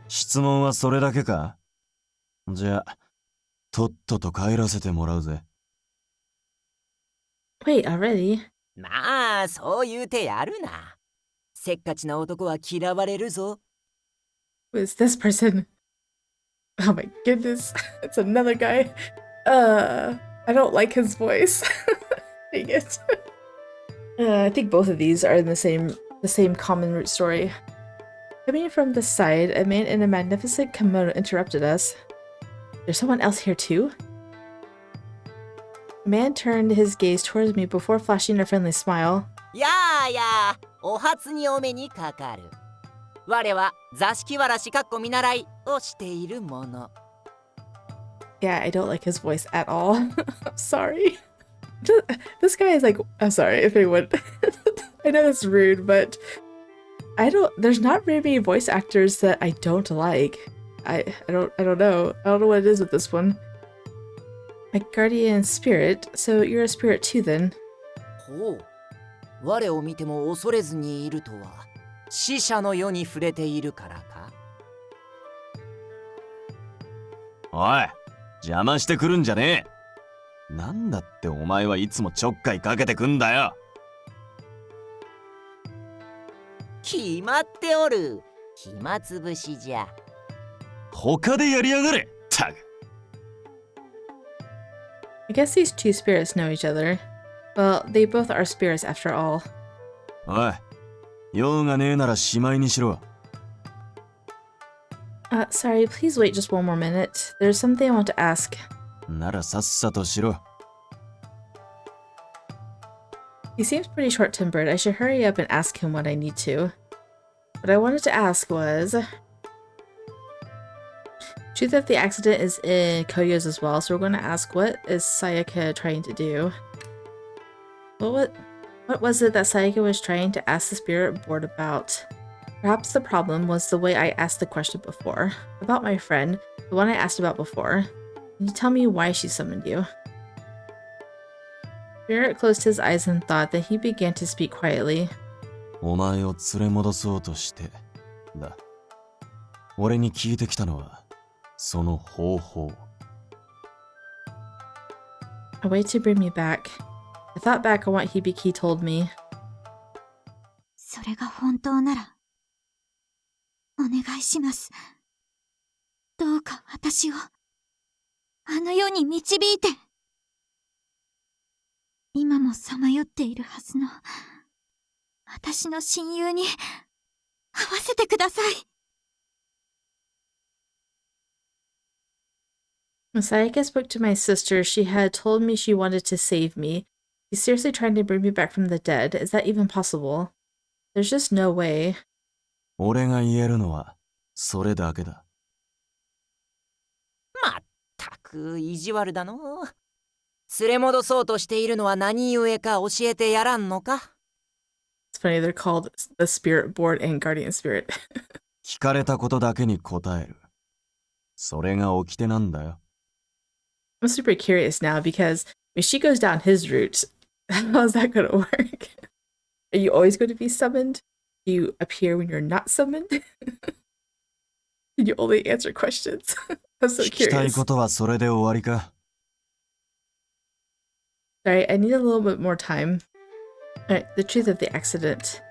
Speaker 6: 質問はそれだけか？じゃあとっとと帰らせてもらうぜ。
Speaker 1: Wait, already?
Speaker 7: まあそう言うてやるな。せっかちな男は嫌われるぞ。
Speaker 1: Who is this person? Oh my goodness, it's another guy. I don't like his voice. Dang it. I think both of these are in the same common root story. Coming from the side, a man in a magnificent kimono interrupted us. There's someone else here too? The man turned his gaze towards me before flashing a friendly smile.
Speaker 7: やあやあ、お初にお目にかかる。我は座敷わらしかっこ見習いをしているもの。
Speaker 1: Yeah, I don't like his voice at all. I'm sorry. This guy is like, I'm sorry if anyone. I know that's rude, but there's not very many voice actors that I don't like. I don't know. I don't know what it is with this one. My guardian spirit, so you're a spirit too then.
Speaker 7: ほう。我を見ても恐れずにいるとは、死者の世に触れているからか。
Speaker 6: おい、邪魔してくるんじゃねえ。なんだってお前はいつもちょっかいかけてくんだよ。
Speaker 7: 決まっておる。暇つぶしじゃ。
Speaker 6: 他でやりやがれ。たく。
Speaker 1: I guess these two spirits know each other. Well, they both are spirits after all.
Speaker 6: おい、用がねえならしまいにしろ。
Speaker 1: Sorry, please wait just one more minute. There's something I want to ask.
Speaker 6: ならさっさとしろ。
Speaker 1: He seems pretty short-tempered. I should hurry up and ask him what I need to. What I wanted to ask was... True that the accident is in Koyo's as well, so we're going to ask, what is Sayaka trying to do? What was it that Sayaka was trying to ask the spirit board about? Perhaps the problem was the way I asked the question before. About my friend, the one I asked about before. Can you tell me why she summoned you? Spirit closed his eyes and thought, then he began to speak quietly.
Speaker 6: お前を連れ戻そうとしてだ。俺に聞いてきたのはその方法。
Speaker 1: A way to bring me back. I thought back on what Hibiki told me.
Speaker 3: それが本当ならお願いします。どうか私をあの世に導いて。今もさまよっているはずの私の親友に会わせてください。
Speaker 1: When Sayaka spoke to my sister, she had told me she wanted to save me. She's seriously trying to bring me back from the dead. Is that even possible? There's just no way.
Speaker 6: 俺が言えるのはそれだけだ。
Speaker 7: まったく意地悪だの。連れ戻そうとしているのは何故か教えてやらんのか。
Speaker 1: It's funny, they're called the spirit board and guardian spirit.
Speaker 6: 聞かれたことだけに答える。それが掟なんだよ。
Speaker 1: I'm super curious now because mean, she goes down his route. How's that gonna work? Are you always going to be summoned? Do you appear when you're not summoned? You only answer questions. I'm so
Speaker 6: 聞きたい
Speaker 1: curious.
Speaker 6: ことはそれで終わりか？
Speaker 1: Sorry, I need a little bit more time. Alright, the truth of the accident.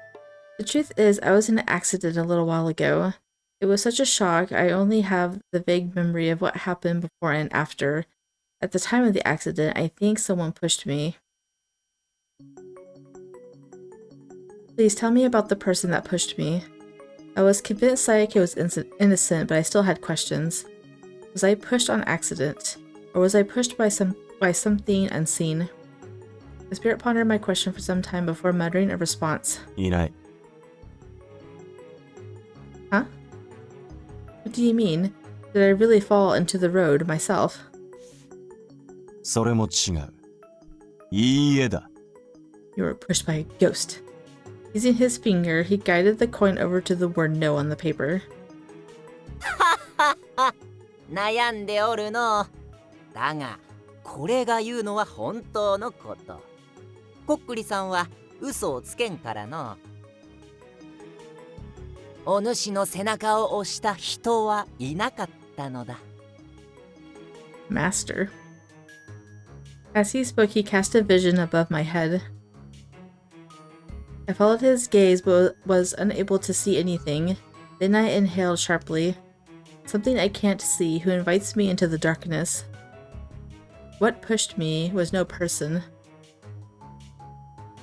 Speaker 1: The truth is, I was in an accident a little while ago. It was such a shock, I only have the vague memory of what happened before and after. At the time of the accident, I think someone pushed me. Please tell me about the person that pushed me. I was convinced Sayake was innocent, but I still had questions. Was I pushed on accident? Or was I pushed by something unseen? The spirit pondered my question for some time before muttering a response.
Speaker 6: いない。
Speaker 1: Huh? What do you mean? Did I really fall into the road myself?
Speaker 6: それも違う。いいえだ。
Speaker 1: You were pushed by a ghost. Using his finger, he guided the coin over to the word no on the paper.
Speaker 7: 悩んでおるの。だがこれが言うのは本当のこと。こっくりさんは嘘をつけんからの。お主の背中を押した人はいなかったのだ。
Speaker 1: Master. As he spoke, he cast a vision above my head. I followed his gaze but was unable to see anything. Then I inhaled sharply. Something I can't see, who invites me into the darkness. What pushed me was no person.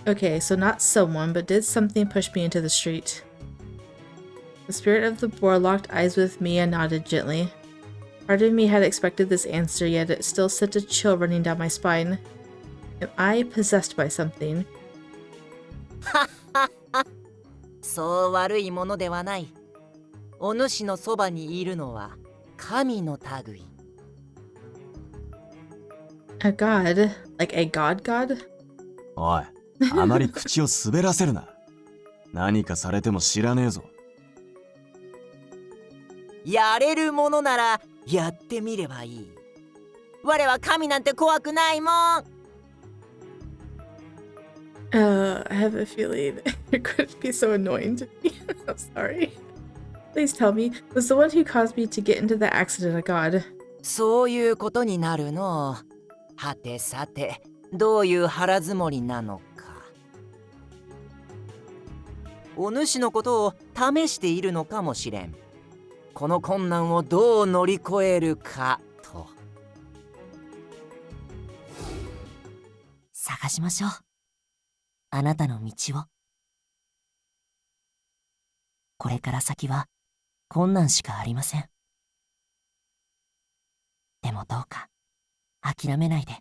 Speaker 1: Okay, so not someone, but did something push me into the street? The spirit of the boar locked eyes with me and nodded gently. Part of me had expected this answer, yet it still sent a chill running down my spine. Am I possessed by something?
Speaker 7: そう悪いものではない。お主のそばにいるのは神の類。
Speaker 1: A god? Like a god?
Speaker 6: おい、あまり口を滑らせるな。何かされても知らねえぞ。
Speaker 7: やれるものならやってみればいい。我は神なんて怖くないもん。
Speaker 1: I have a feeling you're going to be so annoying to me. I'm sorry. Please tell me, was the one who caused me to get into the accident a god?
Speaker 7: そういうことになるの。はてさて、どういう腹積もりなのか。お主のことを試しているのかもしれん。この困難をどう乗り越えるかと。探しましょう。あなたの道を。これから先は困難しかありません。でもどうか諦めないで。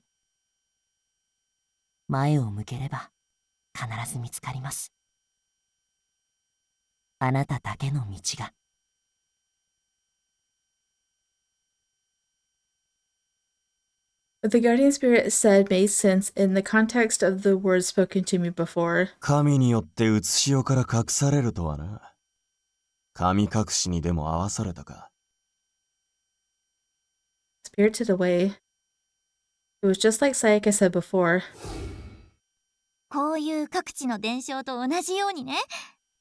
Speaker 7: 前を向ければ必ず見つかります。あなただけの道が。
Speaker 1: What the guardian spirit said made sense in the context of the words spoken to me before.
Speaker 6: 神によって写し代から隠されるとはな。神隠しにでも合わされたか。
Speaker 1: Spirited away. It was just like Sayaka said before.
Speaker 5: こういう各地の伝承と同じようにね、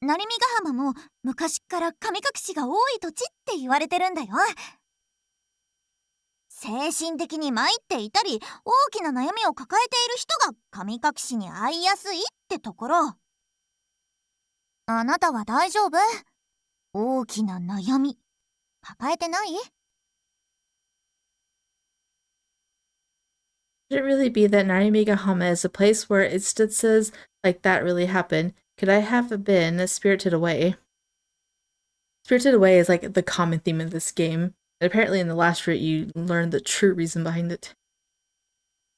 Speaker 5: 成見ヶ浜も昔から神隠しが多い土地って言われてるんだよ。精神的に参っていたり大きな悩みを抱えている人が神隠しに遭いやすいってところ。あなたは大丈夫？大きな悩み抱えてない？
Speaker 1: Could it really be that Narimigahama is a place where instances like that really happen? Could I have been spirited away? Spirited away is like the common theme of this game. And apparently in the last route you learned the true reason behind it.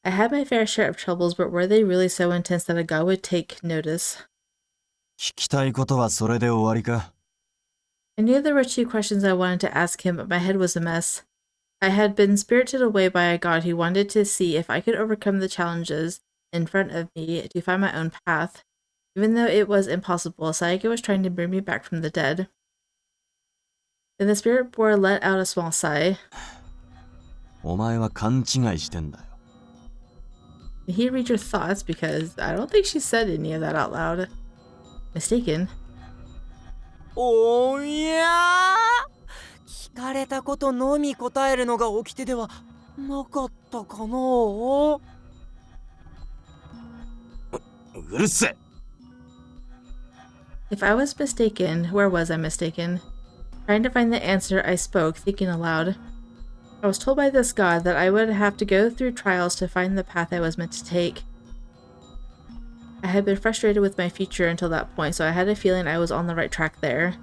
Speaker 1: I had my fair share of troubles, but were they really so intense that a god would take notice?
Speaker 6: 聞きたいことはそれで終わりか？
Speaker 1: I knew there were two questions I wanted to ask him, but my head was a mess. I had been spirited away by a god who wanted to see if I could overcome the challenges in front of me to find my own path. Even though it was impossible, Sayaka was trying to bring me back from the dead. Then the spirit boar let out a small sigh.
Speaker 6: お前は勘違いしてんだよ。
Speaker 1: Can he read your thoughts? Because I don't think she said any of that out loud. Mistaken.
Speaker 7: おやー、聞かれたことのみ答えるのが掟ではなかったかな。
Speaker 6: うるせえ。
Speaker 1: If I was mistaken, where was I mistaken? Trying to find the answer, I spoke, thinking aloud. I was told by this god that I would have to go through trials to find the path I was meant to take. I had been frustrated with my future until that point, so I had a feeling I was on the right track there.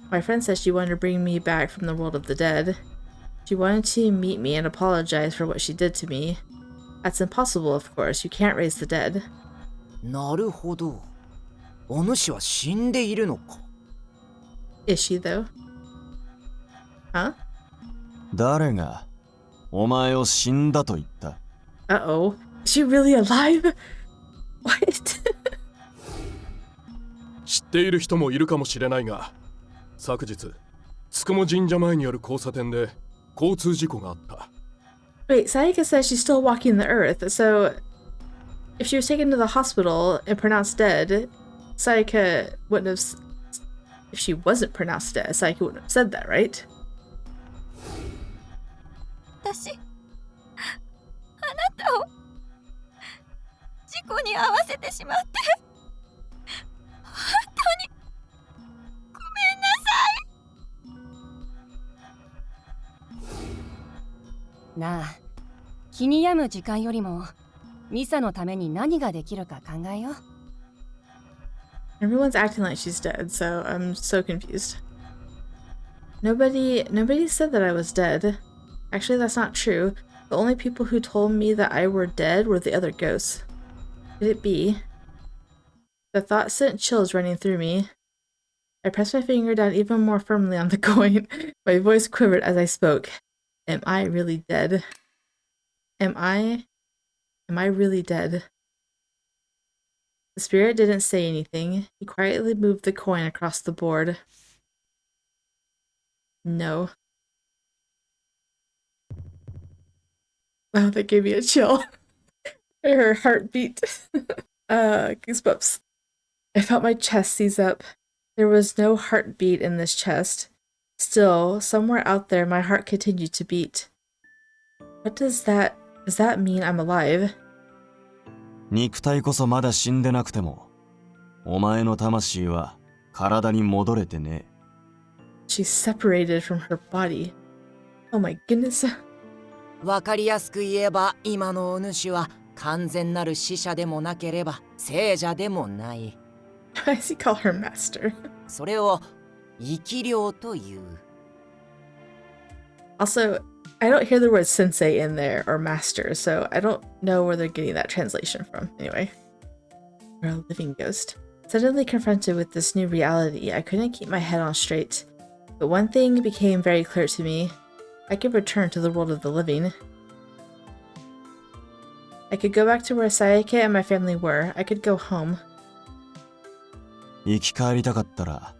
Speaker 1: My friend said she wanted to bring me back from the world of the dead. She wanted to meet me and apologize for what she did to me. That's impossible, of course. You can't raise the dead.
Speaker 7: なるほど。お主は死んでいるのか。
Speaker 1: Is she, though? Huh?
Speaker 6: 誰がお前を死んだと言った？
Speaker 1: Uh-oh. Is she really alive? What?
Speaker 8: 知っている人もいるかもしれないが、昨日つくも神社前にある交差点で交通事故があった。
Speaker 1: Wait, Sayaka says she's still walking the earth, so if she was taken to the hospital and pronounced dead, Sayaka wouldn't have... If she wasn't pronounced dead, Sayaka wouldn't have said that, right?
Speaker 5: 私、あなたを事故に遭わせてしまって本当にごめんなさい。
Speaker 9: なあ、気に病む時間よりもミサのために何ができるか考えよう。
Speaker 1: Everyone's acting like she's dead, so I'm so confused. Nobody said that I was dead. Actually, that's not true. The only people who told me that I were dead were the other ghosts. Could it be? The thought sent chills running through me. I pressed my finger down even more firmly on the coin. My voice quivered as I spoke. Am I really dead? Am I really dead? The spirit didn't say anything. He quietly moved the coin across the board. No. Oh, that gave me a chill. Her heartbeat. Goosebumps. I felt my chest seize up. There was no heartbeat in this chest. Still, somewhere out there, my heart continued to beat. What does that mean I'm alive?
Speaker 6: 肉体こそまだ死んでなくても、お前の魂は体に戻れてね。
Speaker 1: She's separated from her body. Oh my goodness.
Speaker 7: わかりやすく言えば、今のお主は完全なる死者でもなければ聖者でもない。
Speaker 1: Why does he call her master?
Speaker 7: それを生き量という。
Speaker 1: Also, I don't hear the word sensei in there or master, so I don't know where they're getting that translation from. Anyway, you're a living ghost. Suddenly confronted with this new reality, I couldn't keep my head on straight. But one thing became very clear to me. I could return to the world of the living. I could go back to where Sayaka and my family were. I could go home.
Speaker 6: 生き返りたかったら、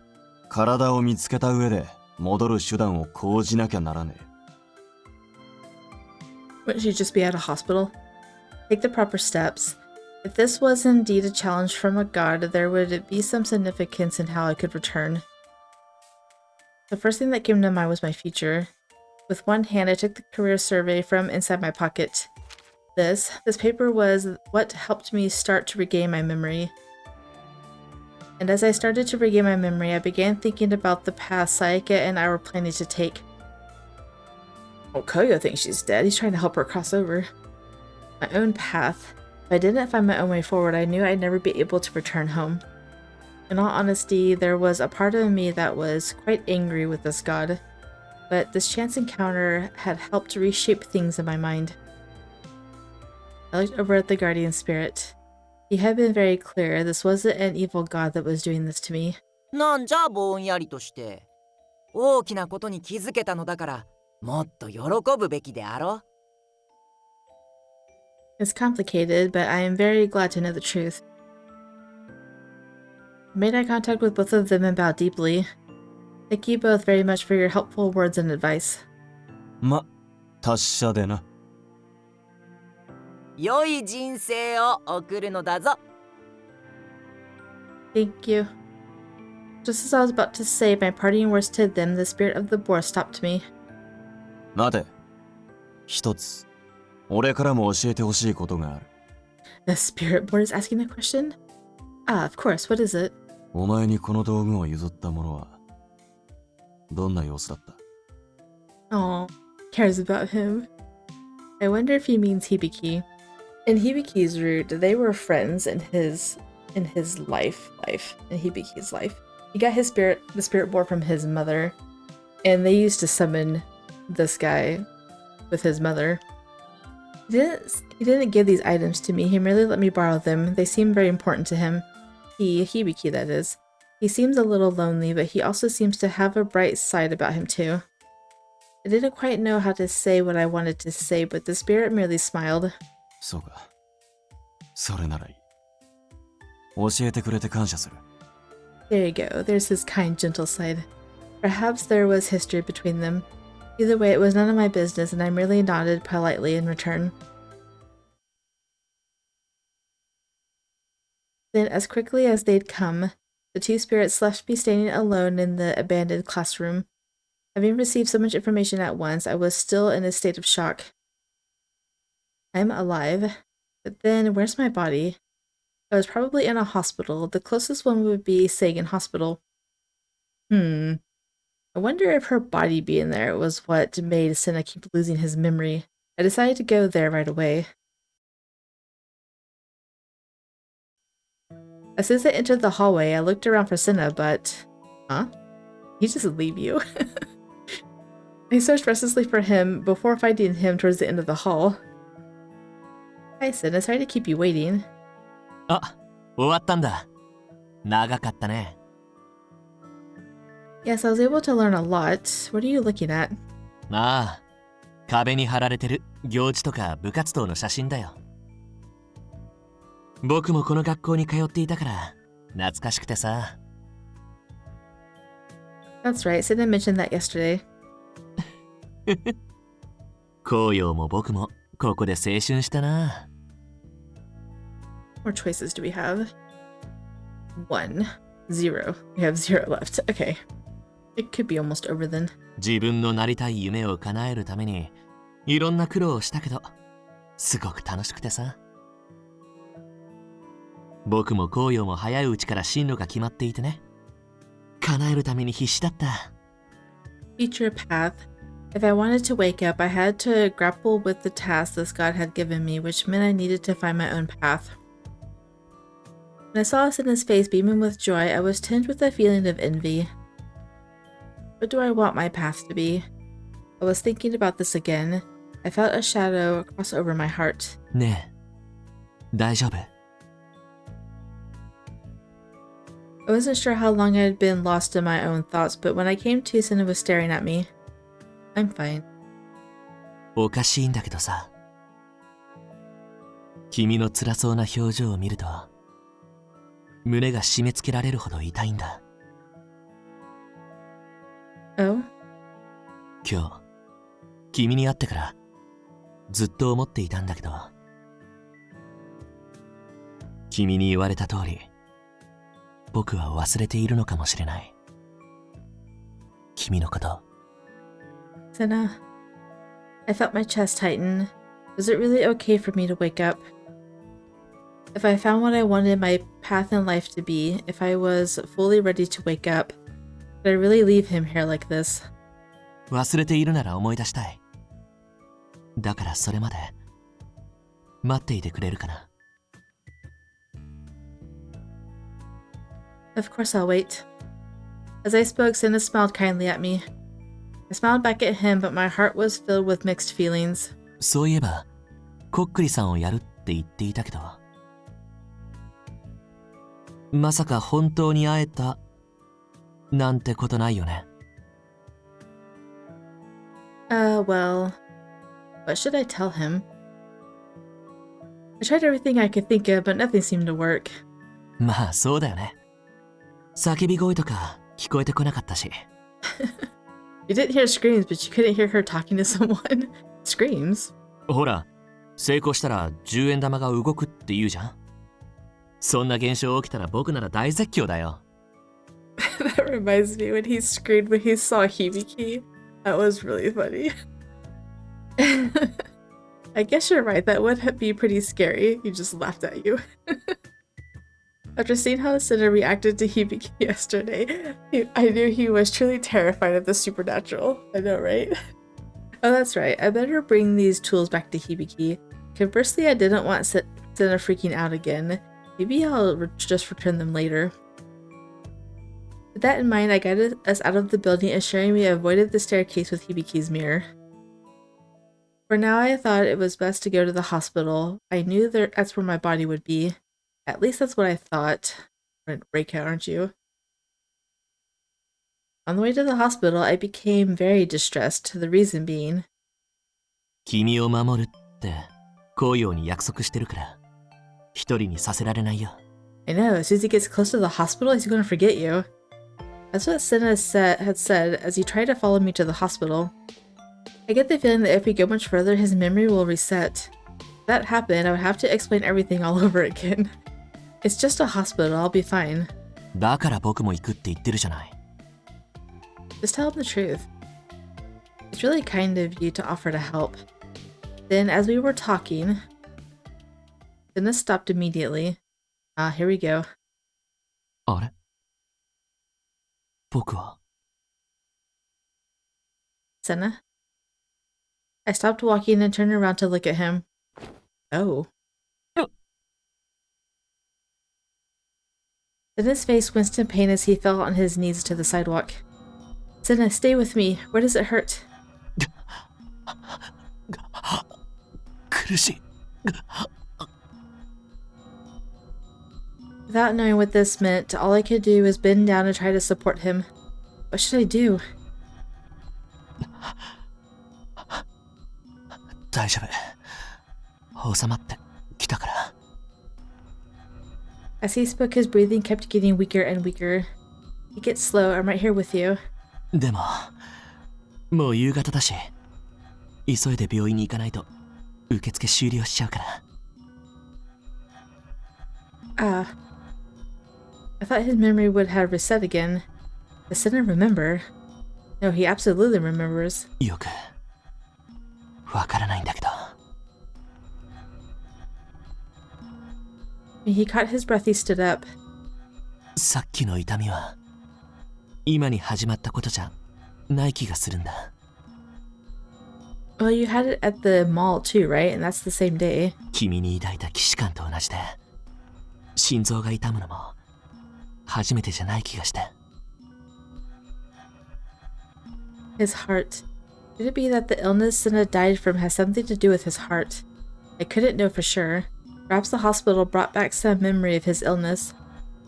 Speaker 6: 体を見つけた上で戻る手段を講じなきゃならねえ。
Speaker 1: Wouldn't she just be at a hospital? Take the proper steps. If this was indeed a challenge from a god, there would be some significance in how I could return. The first thing that came to mind was my future. With one hand, I took the career survey from inside my pocket. This paper was what helped me start to regain my memory. And as I started to regain my memory, I began thinking about the path Sayaka and I were planning to take. Well, Koyo thinks she's dead. He's trying to help her cross over. My own path. If I didn't find my own way forward, I knew I'd never be able to return home. In all honesty, there was a part of me that was quite angry with this god. But this chance encounter had helped reshape things in my mind. I looked over at the guardian spirit. He had been very clear this wasn't an evil god that was doing this to me.
Speaker 7: なんじゃぼんやりとして。大きなことに気づけたのだから、もっと喜ぶべきであろ。
Speaker 1: It's complicated, but I am very glad to know the truth. I made eye contact with both of them and bowed deeply. Thank you both very much for your helpful words and advice.
Speaker 6: ま、達者でな。
Speaker 7: 良い人生を送るのだぞ。
Speaker 1: Thank you. Just as I was about to say my parting words to them, the spirit of the boar stopped me.
Speaker 6: 待て。一つ、俺からも教えてほしいことがある。
Speaker 1: The spirit board is asking a question? Ah, of course, what is it?
Speaker 6: お前にこの道具を譲った者は、どんな様子だった？
Speaker 1: Oh, cares about him. I wonder if he means Hibiki. In Hibiki's route, they were friends in his life, in Hibiki's life. He got the spirit board from his mother, and they used to summon this guy with his mother. He didn't give these items to me. He merely let me borrow them. They seemed very important to him. Hibiki, that is. He seems a little lonely, but he also seems to have a bright side about him too. I didn't quite know how to say what I wanted to say, but the spirit merely smiled.
Speaker 6: そうか。それならいい。教えてくれて感謝する。
Speaker 1: There you go. There's his kind, gentle side. Perhaps there was history between them. Either way, it was none of my business, and I merely nodded politely in return. Then, as quickly as they'd come, the two spirits left me standing alone in the abandoned classroom. Having received so much information at once, I was still in a state of shock. I'm alive, but then where's my body? I was probably in a hospital. The closest one would be Sagan Hospital. I wonder if her body being there was what made Sena keep losing his memory. I decided to go there right away. As soon as I entered the hallway, I looked around for Sena, but... Huh? He just leave you? I searched restlessly for him before finding him towards the end of the hall. Hi, Sena. Sorry to keep you waiting.
Speaker 4: あ、終わったんだ。長かったね。
Speaker 1: Yes, I was able to learn a lot. What are you looking at?
Speaker 4: ああ、壁に貼られてる行事とか部活動の写真だよ。僕もこの学校に通っていたから懐かしくてさ。
Speaker 1: That's right, Sena mentioned that yesterday.
Speaker 4: 紅葉も僕もここで青春したな。
Speaker 1: What choices do we have? 1, 0. We have 0 left. Okay. It could be almost over then.
Speaker 4: 自分のなりたい夢を叶えるためにいろんな苦労をしたけど、すごく楽しくてさ。僕も紅葉も早いうちから進路が決まっていてね。叶えるために必死だった。
Speaker 1: Future path. If I wanted to wake up, I had to grapple with the task this God had given me, which meant I needed to find my own path. When I saw Sena's face beaming with joy, I was tinged with a feeling of envy. What do I want my path to be? I was thinking about this again. I felt a shadow cross over my heart.
Speaker 4: ねえ、大丈夫？
Speaker 1: I wasn't sure how long I had been lost in my own thoughts, but when I came to, Sena was staring at me. I'm fine.
Speaker 4: おかしいんだけどさ。君の辛そうな表情を見ると、胸が締め付けられるほど痛いんだ。
Speaker 1: Oh?
Speaker 4: 今日、君に会ってからずっと思っていたんだけど、君に言われた通り、僕は忘れているのかもしれない。君のこと。
Speaker 1: Sena, I felt my chest tighten. Was it really okay for me to wake up? If I found what I wanted my path in life to be, if I was fully ready to wake up, could I really leave him here like this?
Speaker 4: 忘れているなら思い出したい。だからそれまで待っていてくれるかな。
Speaker 1: Of course I'll wait. As I spoke, Sena smiled kindly at me. I smiled back at him, but my heart was filled with mixed feelings.
Speaker 4: そういえば、こっくりさんをやるって言っていたけど、まさか本当に会えたなんてことないよね。
Speaker 1: Well, what should I tell him? I tried everything I could think of, but nothing seemed to work.
Speaker 4: まあそうだよね。叫び声とか聞こえてこなかったし。
Speaker 1: You didn't hear screams, but you couldn't hear her talking to someone. Screams?
Speaker 4: ほら、成功したら10円玉が動くって言うじゃん。そんな現象起きたら僕なら大絶叫だよ。
Speaker 1: That reminds me when he screamed when he saw Hibiki. That was really funny. I guess you're right, that would be pretty scary. He just laughed at you. After seeing how the Sena reacted to Hibiki yesterday, I knew he was truly terrified of the supernatural. I know, right? Oh, that's right. I better bring these tools back to Hibiki. Conversely, I didn't want Sena freaking out again. Maybe I'll just return them later. With that in mind, I guided us out of the building, ensuring we avoided the staircase with Hibiki's mirror. For now, I thought it was best to go to the hospital. I knew that's where my body would be. At least that's what I thought. Reika, aren't you? On the way to the hospital, I became very distressed, the reason being...
Speaker 4: 君を守るって紅葉に約束してるから一人にさせられないよ。
Speaker 1: I know, as soon as he gets close to the hospital, he's gonna forget you. That's what Sena had said as he tried to follow me to the hospital. I get the feeling that if we go much further, his memory will reset. If that happened, I would have to explain everything all over again. It's just a hospital, I'll be fine.
Speaker 4: だから僕も行くって言ってるじゃない。
Speaker 1: Just tell him the truth. It's really kind of you to offer to help. Then, as we were talking, Sena stopped immediately. Ah, here we go.
Speaker 4: あれ？僕は
Speaker 1: Sena? I stopped walking and turned around to look at him. Oh. Sena's face winced in pain as he fell on his knees to the sidewalk. Sena, stay with me. Where does it hurt?
Speaker 4: 苦しい。
Speaker 1: Without knowing what this meant, all I could do was bend down and try to support him. What should I do?
Speaker 4: 大丈夫。収まってきたから。
Speaker 1: As he spoke, his breathing kept getting weaker and weaker. Take it slow, I'm right here with you.
Speaker 4: でももう夕方だし急いで病院に行かないと受付終了しちゃうから。
Speaker 1: Ah. I thought his memory would have reset again. Does Sena remember? No, he absolutely remembers.
Speaker 4: よくわからないんだけど。
Speaker 1: When he caught his breath, he stood up.
Speaker 4: さっきの痛みは今に始まったことじゃない気がするんだ。
Speaker 1: Well, you had it at the mall too, right? And that's the same day.
Speaker 4: 君に抱いた既視感と同じで心臓が痛むのも初めてじゃない気がして。
Speaker 1: His heart. Could it be that the illness Sena died from has something to do with his heart? I couldn't know for sure. Perhaps the hospital brought back some memory of his illness.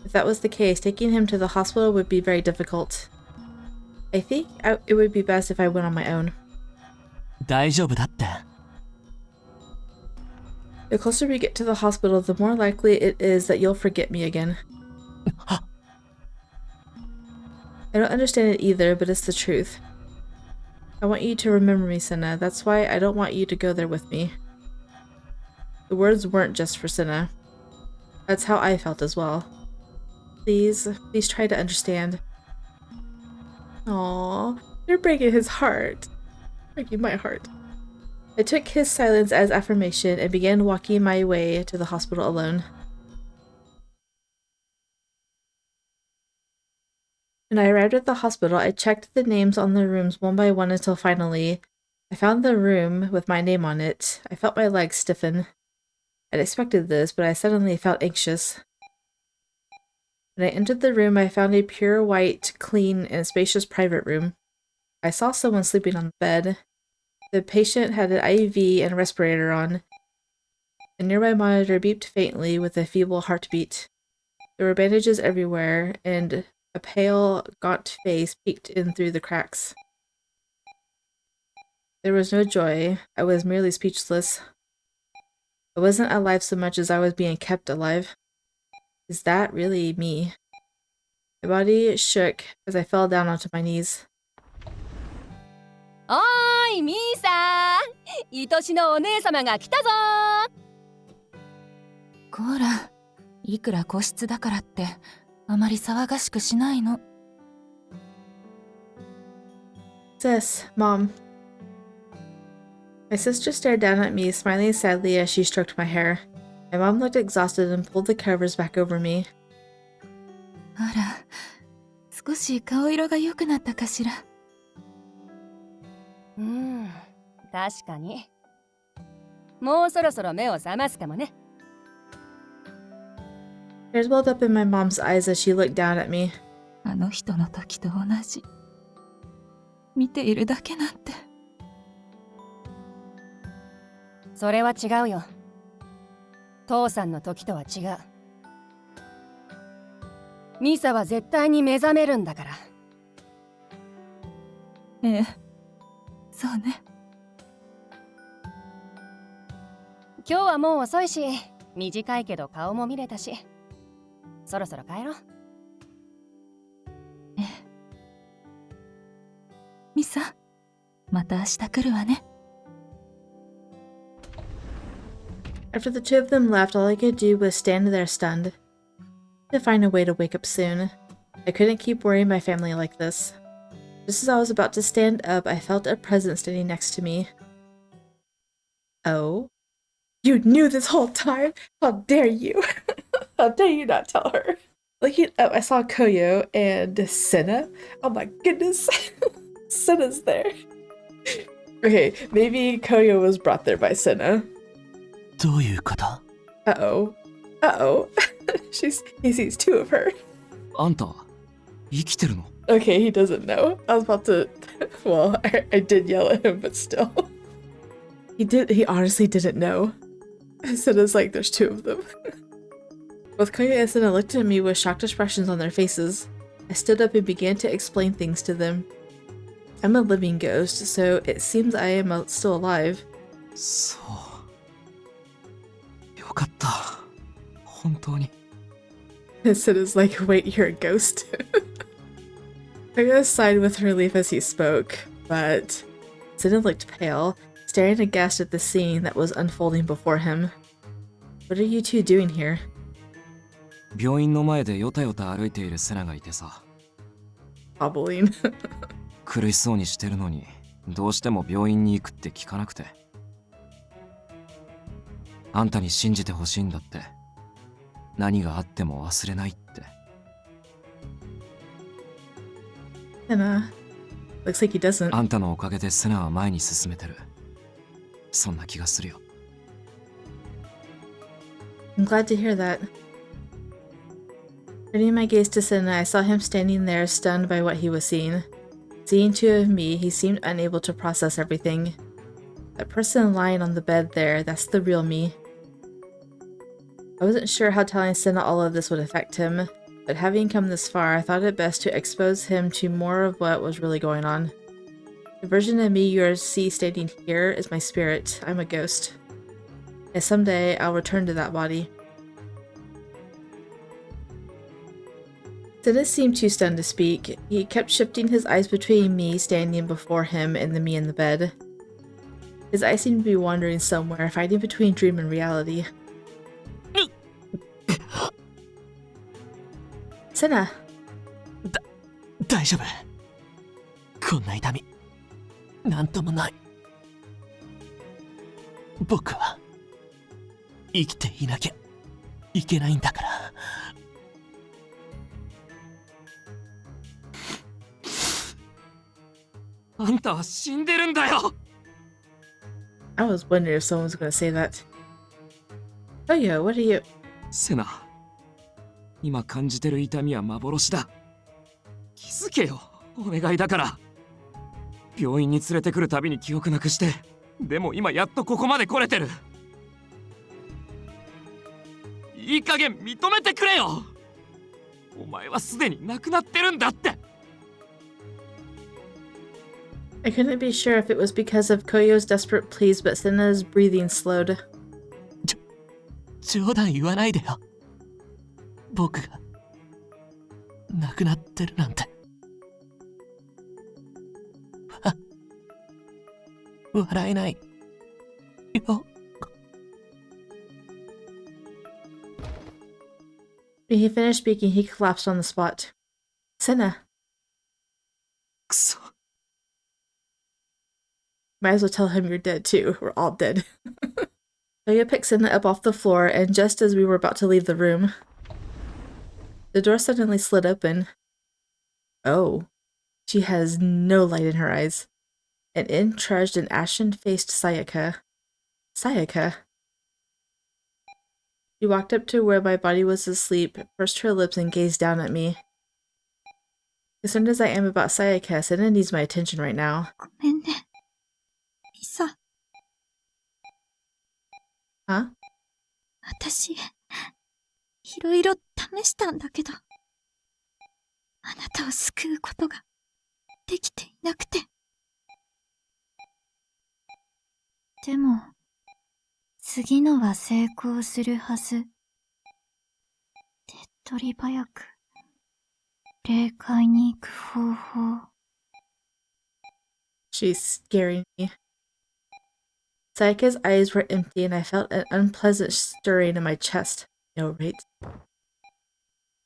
Speaker 1: If that was the case, taking him to the hospital would be very difficult. I think it would be best if I went on my own.
Speaker 4: 大丈夫だって。
Speaker 1: The closer we get to the hospital, the more likely it is that you'll forget me again. I don't understand it either, but it's the truth. I want you to remember me, Sena. That's why I don't want you to go there with me. The words weren't just for Sena. That's how I felt as well. Please try to understand. Aww, you're breaking his heart. Breaking my heart. I took his silence as affirmation and began walking my way to the hospital alone. When I arrived at the hospital, I checked the names on the rooms one by one until finally, I found the room with my name on it. I felt my legs stiffen. I'd expected this, but I suddenly felt anxious. When I entered the room, I found a pure white, clean, and spacious private room. I saw someone sleeping on the bed. The patient had an IV and a respirator on. A nearby monitor beeped faintly with a feeble heartbeat. There were bandages everywhere, and a pale, gaunt face peeked in through the cracks. There was no joy. I was merely speechless. I wasn't alive so much as I was being kept alive. Is that really me? My body shook as I fell down onto my knees.
Speaker 9: おーいミーサー、愛しのお姉様が来たぞ
Speaker 10: コーラ、いくら個室だからってあまり騒がしくしないの。
Speaker 1: Sis, Mom. My sister stared down at me, smiling sadly as she stroked my hair. My mom looked exhausted and pulled the covers back over me.
Speaker 10: あら、少し顔色が良くなったかしら。
Speaker 9: 確かに。もうそろそろ目を覚ますかもね。
Speaker 1: Tears welled up in my mom's eyes as she looked down at me.
Speaker 10: あの人の時と同じ。見ているだけなんて。
Speaker 9: それは違うよ。父さんの時とは違う。ミサは絶対に目覚めるんだから。
Speaker 10: ええ、そうね。
Speaker 9: 今日はもう遅いし、短いけど顔も見れたし、そろそろ帰ろう。
Speaker 10: ええ。ミサ、また明日来るわね。
Speaker 1: After the two of them left, all I could do was stand there stunned. To find a way to wake up soon. I couldn't keep worrying my family like this. Just as I was about to stand up, I felt a presence standing next to me. Oh? You knew this whole time? How dare you? How dare you not tell her? Looking up, I saw Koyo and Sena. Oh my goodness. Sena's there. Okay, maybe Koyo was brought there by Sena.
Speaker 4: どういうこと？
Speaker 1: Uh-oh. Uh-oh. He sees two of her.
Speaker 2: あんた生きてるの？
Speaker 1: Okay, he doesn't know. I was about to... Well, I did yell at him, but still. He honestly didn't know. Sena's like, there's two of them. Both Koya and Sena looked at me with shocked expressions on their faces. I stood up and began to explain things to them. I'm a living ghost, so it seems I am still alive.
Speaker 2: そう。よかった。本当に。
Speaker 1: And Sena's like, wait, you're a ghost? Koya sighed with relief as he spoke, but Sena looked pale, staring aghast at the scene that was unfolding before him. What are you two doing here?
Speaker 2: 病院の前でヨタヨタ歩いているセナがいてさ。
Speaker 1: Hobbling.
Speaker 2: 苦しそうにしてるのに、どうしても病院に行くって聞かなくて。あんたに信じてほしいんだって。何があっても忘れないって。
Speaker 1: Sena. Looks like he doesn't.
Speaker 2: あんたのおかげでセナは前に進めてる。そんな気がするよ。
Speaker 1: I'm glad to hear that. Turning my gaze to Sena, I saw him standing there, stunned by what he was seeing. Seeing two of me, he seemed unable to process everything. That person lying on the bed there, that's the real me. I wasn't sure how telling Sena all of this would affect him, but having come this far, I thought it best to expose him to more of what was really going on. The version of me you see standing here is my spirit. I'm a ghost. And someday, I'll return to that body. Sena seemed too stunned to speak. He kept shifting his eyes between me standing before him and the me in the bed. His eyes seemed to be wandering somewhere, fighting between dream and reality. Sena.
Speaker 4: 大丈夫。こんな痛み、なんともない。僕は生きていなきゃいけないんだから。
Speaker 2: あんたは死んでるんだよ。
Speaker 1: I was wondering if someone was going to say that. Oh yeah, what are you?
Speaker 2: セナ、今感じてる痛みは幻だ。気づけよ、お願いだから。病院に連れてくるたびに記憶なくして、でも今やっとここまで来れてる。いい加減認めてくれよ。お前はすでに亡くなってるんだって。
Speaker 1: I couldn't be sure if it was because of Koyo's desperate pleas, but Sena's breathing slowed.
Speaker 4: 冗談言わないでよ。僕が亡くなってるなんて。笑えない。よ。
Speaker 1: When he finished speaking, he collapsed on the spot. Sena,
Speaker 2: くそ。
Speaker 1: might as well tell him you're dead too. We're all dead. Toya picked Sena up off the floor, and just as we were about to leave the room, the door suddenly slid open. Oh, she has no light in her eyes. And in trudged an ashen-faced Sayaka. Sayaka. She walked up to where my body was asleep, pursed her lips, and gazed down at me. Concerned as I am about Sayaka, Sena needs my attention right now.
Speaker 5: ごめんね。ミサ、
Speaker 1: Huh?
Speaker 5: 私、いろいろ試したんだけど、あなたを救うことができていなくて。でも、次のは成功するはず。手っ取り早く、霊界に行く方法。
Speaker 1: She's scaring me. Sayaka's eyes were empty, and I felt an unpleasant stirring in my chest. No, right?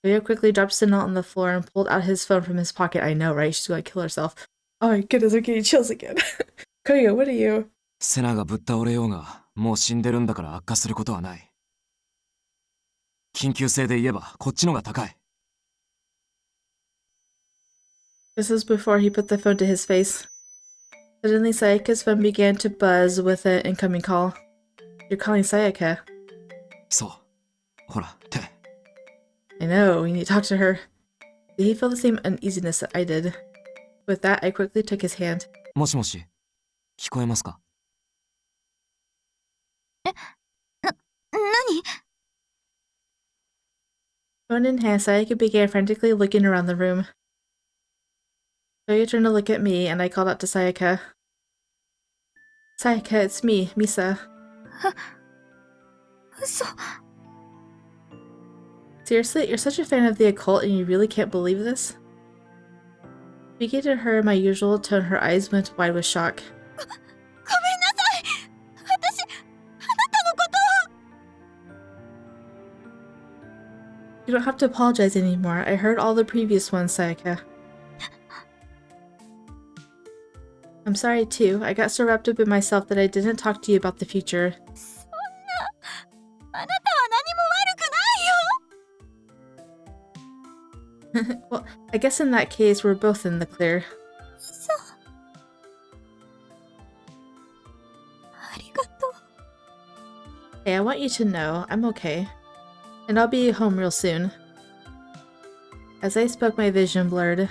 Speaker 1: Toya quickly dropped Sena on the floor and pulled out his phone from his pocket. I know, right? She's gonna kill herself. Oh my goodness, I'm getting chills again. Koya, what are you?
Speaker 2: セナがぶっ倒れようが、もう死んでるんだから悪化することはない。緊急性で言えば、こっちのが高い。
Speaker 1: This is before he put the phone to his face. Suddenly, Sayaka's phone began to buzz with an incoming call. You're calling Sayaka.
Speaker 2: そう。ほら、手。
Speaker 1: I know, we need to talk to her. Did he feel the same uneasiness that I did? With that, I quickly took his hand.
Speaker 2: もしもし、聞こえますか？
Speaker 5: 何？
Speaker 1: Phone in hand, Sayaka began frantically looking around the room. Toya turned to look at me, and I called out to Sayaka. Sayaka, it's me, Misa.
Speaker 5: 嘘。
Speaker 1: Seriously, you're such a fan of the occult and you really can't believe this? Speaking to her in my usual tone, her eyes went wide with shock.
Speaker 5: ごめんなさい。私、あなたのことを。
Speaker 1: You don't have to apologize anymore. I heard all the previous ones, Sayaka. I'm sorry too. I got so wrapped up in myself that I didn't talk to you about the future.
Speaker 5: そんな、あなたは何も悪くないよ。
Speaker 1: Well, I guess in that case, we're both in the clear.
Speaker 5: そう。ありがとう。
Speaker 1: Hey, I want you to know I'm okay. And I'll be home real soon. As I spoke, my vision blurred.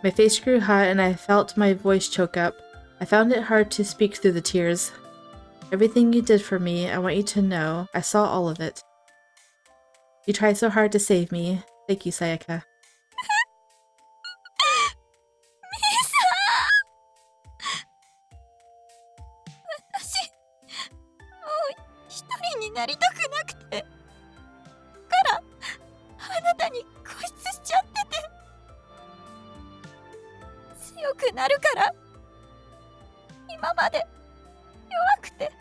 Speaker 1: My face grew hot and I felt my voice choke up. I found it hard to speak through the tears. Everything you did for me, I want you to know, I saw all of it. You tried so hard to save me. Thank you, Sayaka.
Speaker 5: 私、もう一人になりたくなくて。から、あなたに固執しちゃってて。強くなるから。今まで弱くて。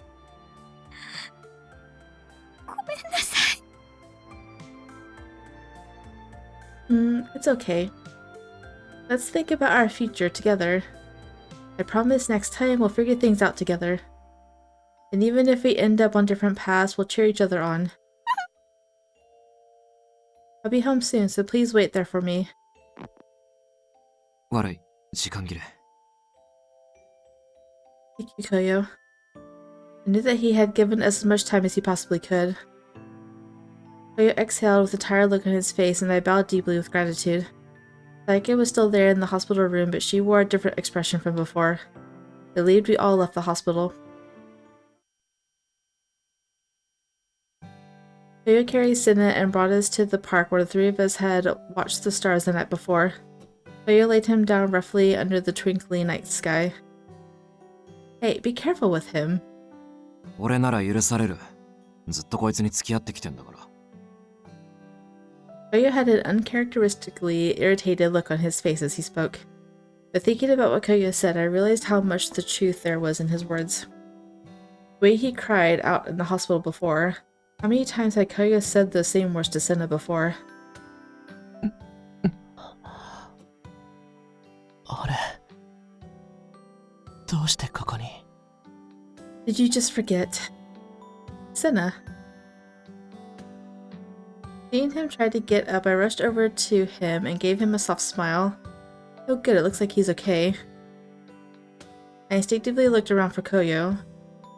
Speaker 5: ごめんなさい。
Speaker 1: It's okay. Let's think about our future together. I promise next time we'll figure things out together. And even if we end up on different paths, we'll cheer each other on. I'll be home soon, so please wait there for me.
Speaker 2: 悪い、時間切れ。
Speaker 1: Thank you, Koyo. I knew that he had given us as much time as he possibly could. Koyo exhaled with a tired look on his face, and I bowed deeply with gratitude. Saike was still there in the hospital room, but she wore a different expression from before. Relieved, we all left the hospital. Koyo carried Sena and brought us to the park where the three of us had watched the stars the night before. Koyo laid him down roughly under the twinkling night sky. Hey, be careful with him.
Speaker 2: 俺なら許される。ずっとこいつに付き合ってきてんだから。
Speaker 1: Koyo had an uncharacteristically irritated look on his face as he spoke. But thinking about what Koyo said, I realized how much the truth there was in his words. The way he cried out in the hospital before. How many times had Koyo said those same words to Sena before?
Speaker 4: あれ、どうしてここに?
Speaker 1: Did you just forget? Sena. Seeing him try to get up, I rushed over to him and gave him a soft smile. Oh good, it looks like he's okay. I instinctively looked around for Koyo.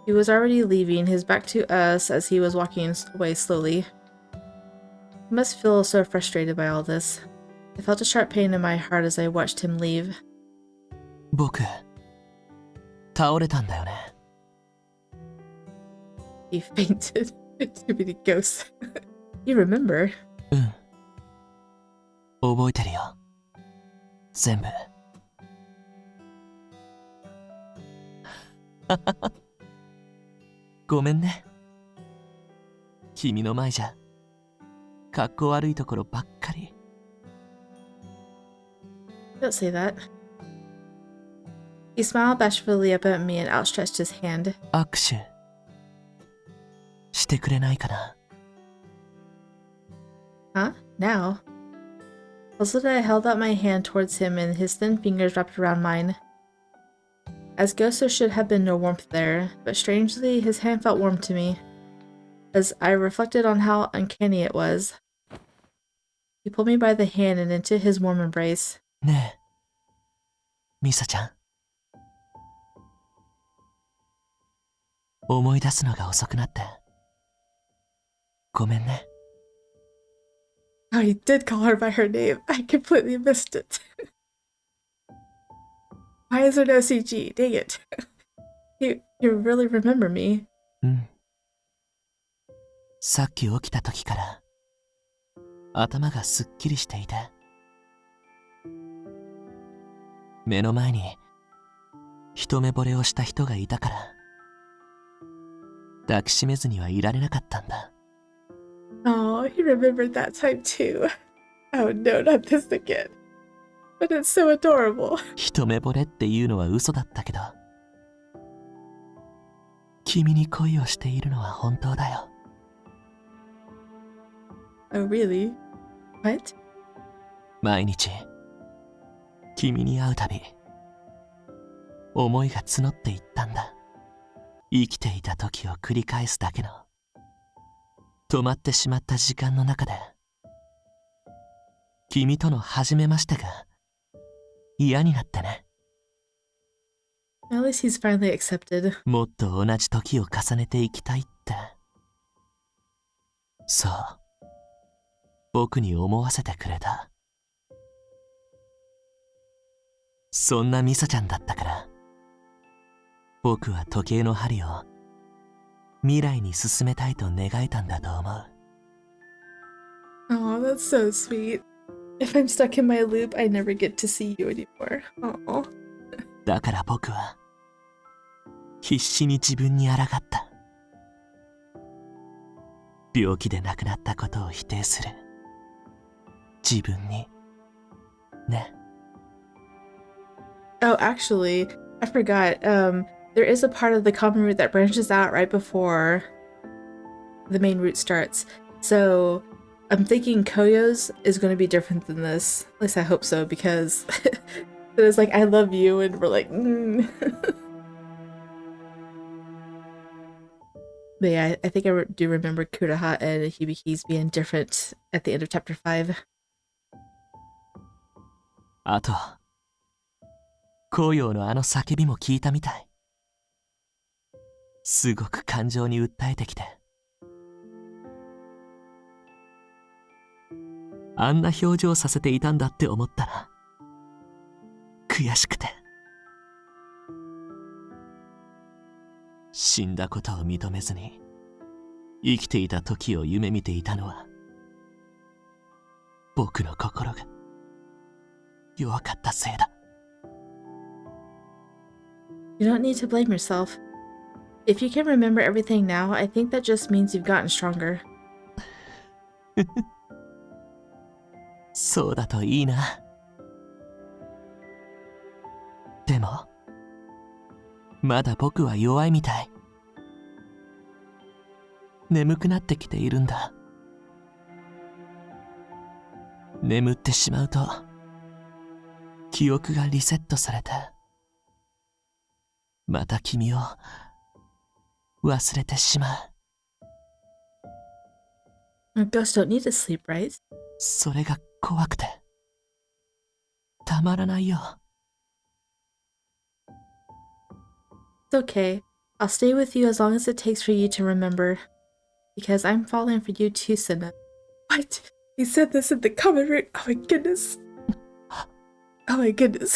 Speaker 1: He was already leaving, his back to us as he was walking away slowly. He must feel so frustrated by all this. I felt a sharp pain in my heart as I watched him leave.
Speaker 4: 僕、倒れたんだよね。
Speaker 1: He fainted. Too many ghosts. You remember?
Speaker 4: うん。覚えてるよ。全部。ごめんね。君の前じゃ、かっこ悪いところばっかり。
Speaker 1: Don't say that. He smiled bashfully up at me and outstretched his hand.
Speaker 4: 握手してくれないかな。
Speaker 1: Huh? Now? Puzzled, I held out my hand towards him and his thin fingers wrapped around mine. As ghost there should have been no warmth there, but strangely his hand felt warm to me. As I reflected on how uncanny it was, he pulled me by the hand and into his warm embrace.
Speaker 4: ねえ、ミサちゃん。思い出すのが遅くなって。ごめんね。
Speaker 1: Oh, he did call her by her name. I completely missed it. Why is there no CG? Dang it. You really remember me.
Speaker 4: うん。さっき起きた時から頭がすっきりしていて、目の前に一目惚れをした人がいたから抱きしめずにはいられなかったんだ。
Speaker 1: Oh, he remembered that time too. Oh no, not this again. But it's so adorable.
Speaker 4: 一目惚れっていうのは嘘だったけど、君に恋をしているのは本当だよ。
Speaker 1: Oh really? What?
Speaker 4: 毎日君に会うたび思いが募っていったんだ。生きていた時を繰り返すだけの止まってしまった時間の中で、君との初めましてが嫌になってね。
Speaker 1: At least he's finally accepted.
Speaker 4: もっと同じ時を重ねていきたいって、そう僕に思わせてくれた。そんなミサちゃんだったから、僕は時計の針を未来に進めたいと願えたんだと思う。
Speaker 1: Oh, that's so sweet. If I'm stuck in my loop, I never get to see you anymore. Oh.
Speaker 4: だから僕は必死に自分に抗った。病気で亡くなったことを否定する自分にね。
Speaker 1: Oh, actually, I forgot. There is a part of the common route that branches out right before the main route starts. So I'm thinking Koyo's is going to be different than this. At least I hope so, because it was like, I love you, and we're like, But yeah, I think I do remember Kuraha and Hibiki's being different at the end of chapter 5.
Speaker 4: あと、紅葉のあの叫びも聞いたみたい。すごく感情に訴えてきて。あんな表情させていたんだって思ったら、悔しくて。死んだことを認めずに、生きていた時を夢見ていたのは、僕の心が弱かったせいだ。
Speaker 1: You don't need to blame yourself. If you can remember everything now, I think that just means you've gotten stronger.
Speaker 4: そうだといいな。まだ僕は弱いみたい。眠くなってきているんだ。眠ってしまうと記憶がリセットされて、また君を忘れてしまう。
Speaker 1: Ghosts don't need to sleep, right?
Speaker 4: それが怖くてたまらないよ。
Speaker 1: It's okay. I'll stay with you as long as it takes for you to remember. Because I'm falling for you too, Sena. What? He said this in the comment room? Oh my goodness. Oh my goodness.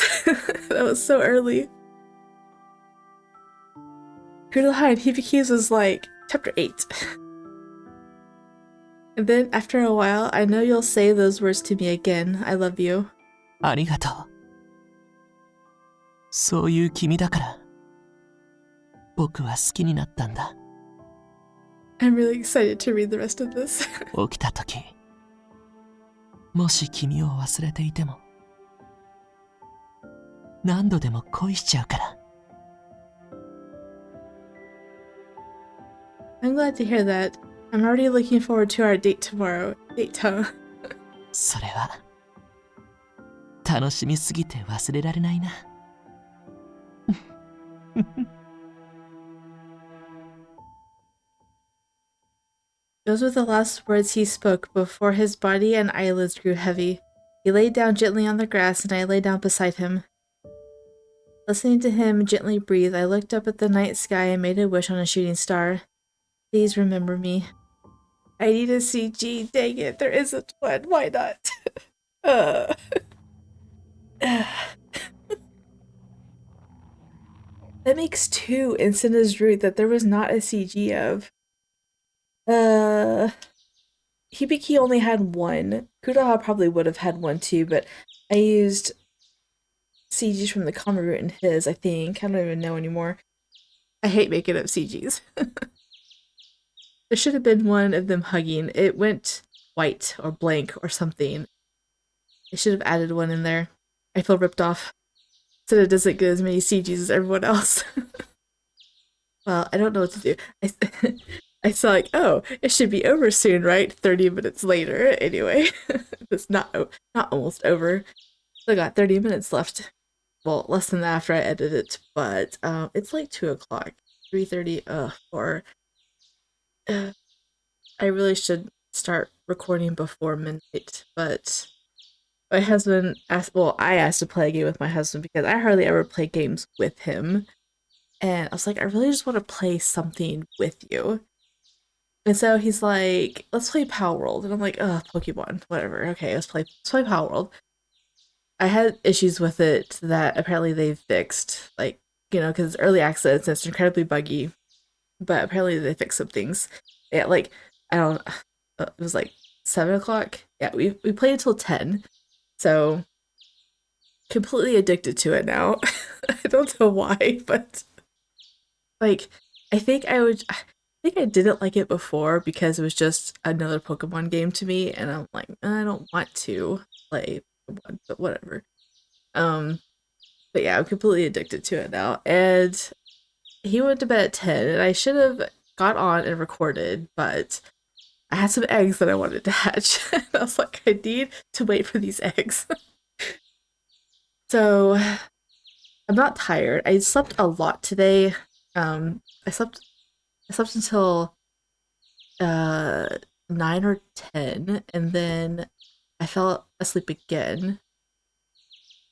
Speaker 1: That was so early. Kudelheim Hibikis was like chapter 8. And then after a while, I know you'll say those words to me again. I love you.
Speaker 4: ありがとう。そういう君だから僕は好きになったんだ。
Speaker 1: I'm really excited to read the rest of this.
Speaker 4: 起きた時、もし君を忘れていても何度でも恋しちゃうから。
Speaker 1: I'm glad to hear that. I'm already looking forward to our date tomorrow. Date time.
Speaker 4: それは楽しみすぎて忘れられないな。
Speaker 1: Those were the last words he spoke before his body and eyelids grew heavy. He lay down gently on the grass and I lay down beside him. Listening to him gently breathe, I looked up at the night sky and made a wish on a shooting star. Please remember me. I need a CG. Dang it, there isn't one. Why not? That makes 2 in Sena's route that there was not a CG of. Hibiki only had 1. Kudaha probably would have had 1 too, but I used CGs from the common route in his, I think. I don't even know anymore. I hate making up CGs. There should have been one of them hugging. It went white or blank or something. I should have added one in there. I feel ripped off. So it doesn't get as many CGs as everyone else. Well, I don't know what to do. I saw like, oh, it should be over soon, right? 30 minutes later. Anyway, it's not almost over. Still got 30 minutes left. Well, less than that after I edit it, but it's like 2 o'clock. 3:30, 4. I really should start recording before midnight, but my husband asked, well, I asked to play a game with my husband because I hardly ever play games with him. And I was like, I really just want to play something with you. And so he's like, let's play Power World. And I'm like, Pokemon, whatever. Okay, let's play Power World. I had issues with it that apparently they've fixed, like, you know, because it's early access, it's incredibly buggy. But apparently they fixed some things. Yeah, like, I don't it was like 7 o'clock. Yeah, we played until 10. So completely addicted to it now. I don't know why, but like I think I didn't like it before because it was just another Pokemon game to me, and I'm like, I don't want to play Pokemon, but whatever. But yeah, I'm completely addicted to it now. And he went to bed at 10, and I should have got on and recorded, but I had some eggs that I wanted to hatch. And I was like, I need to wait for these eggs. So I'm not tired. I slept a lot today. I slept until 9 or 10, and then I fell asleep again.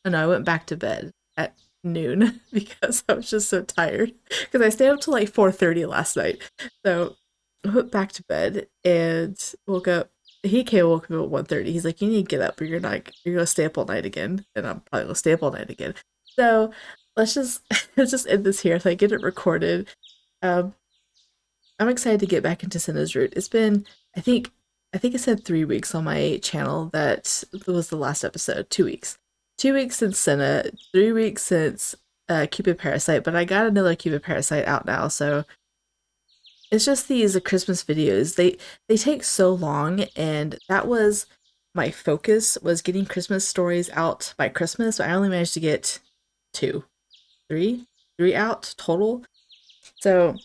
Speaker 1: Oh no, I went back to bed at noon because I was just so tired. Because I stayed up till like 4:30 last night. So I went back to bed and woke up. He woke me up at 1:30. He's like, you need to get up or you're gonna stay up all night again. And I'm probably gonna stay up all night again. So let's just end this here so I get it recorded. I'm excited to get back into Sena's route. It's been, I think I said 3 weeks on my channel that was the last episode. 2 weeks. 2 weeks since Sena, 3 weeks since Cupid Parasite, but I got another Cupid Parasite out now, so it's just these Christmas videos. They take so long, and that was my focus, was getting Christmas stories out by Christmas, but I only managed to get 2, 3. 3 out total. So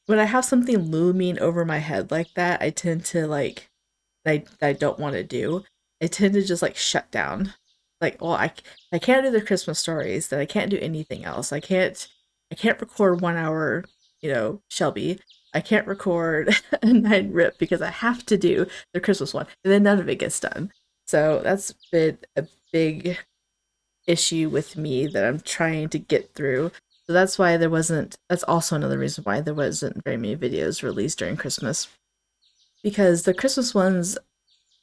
Speaker 1: when I have something looming over my head like that, I tend to like I don't want to do. I tend to just like shut down. Like, well, I can't do the Christmas stories. Then I can't do anything else. I can't record 1 hour, Shelby. I can't record a 9 rip because I have to do the Christmas one, and then none of it gets done. So that's been a big issue with me that I'm trying to get through. So that's also another reason why there wasn't very many videos released during Christmas. Because the Christmas ones,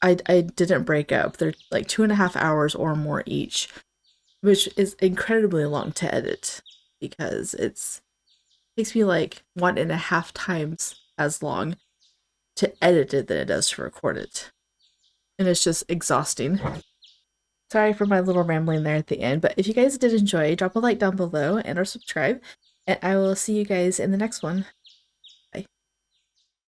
Speaker 1: I didn't break up. They're like 2.5 hours or more each, which is incredibly long to edit because it takes me like 1.5 times as long to edit it than it does to record it. And it's just exhausting. Sorry for my little rambling there at the end, but if you guys did enjoy, drop a like down below and or subscribe, and I will see you guys in the next one.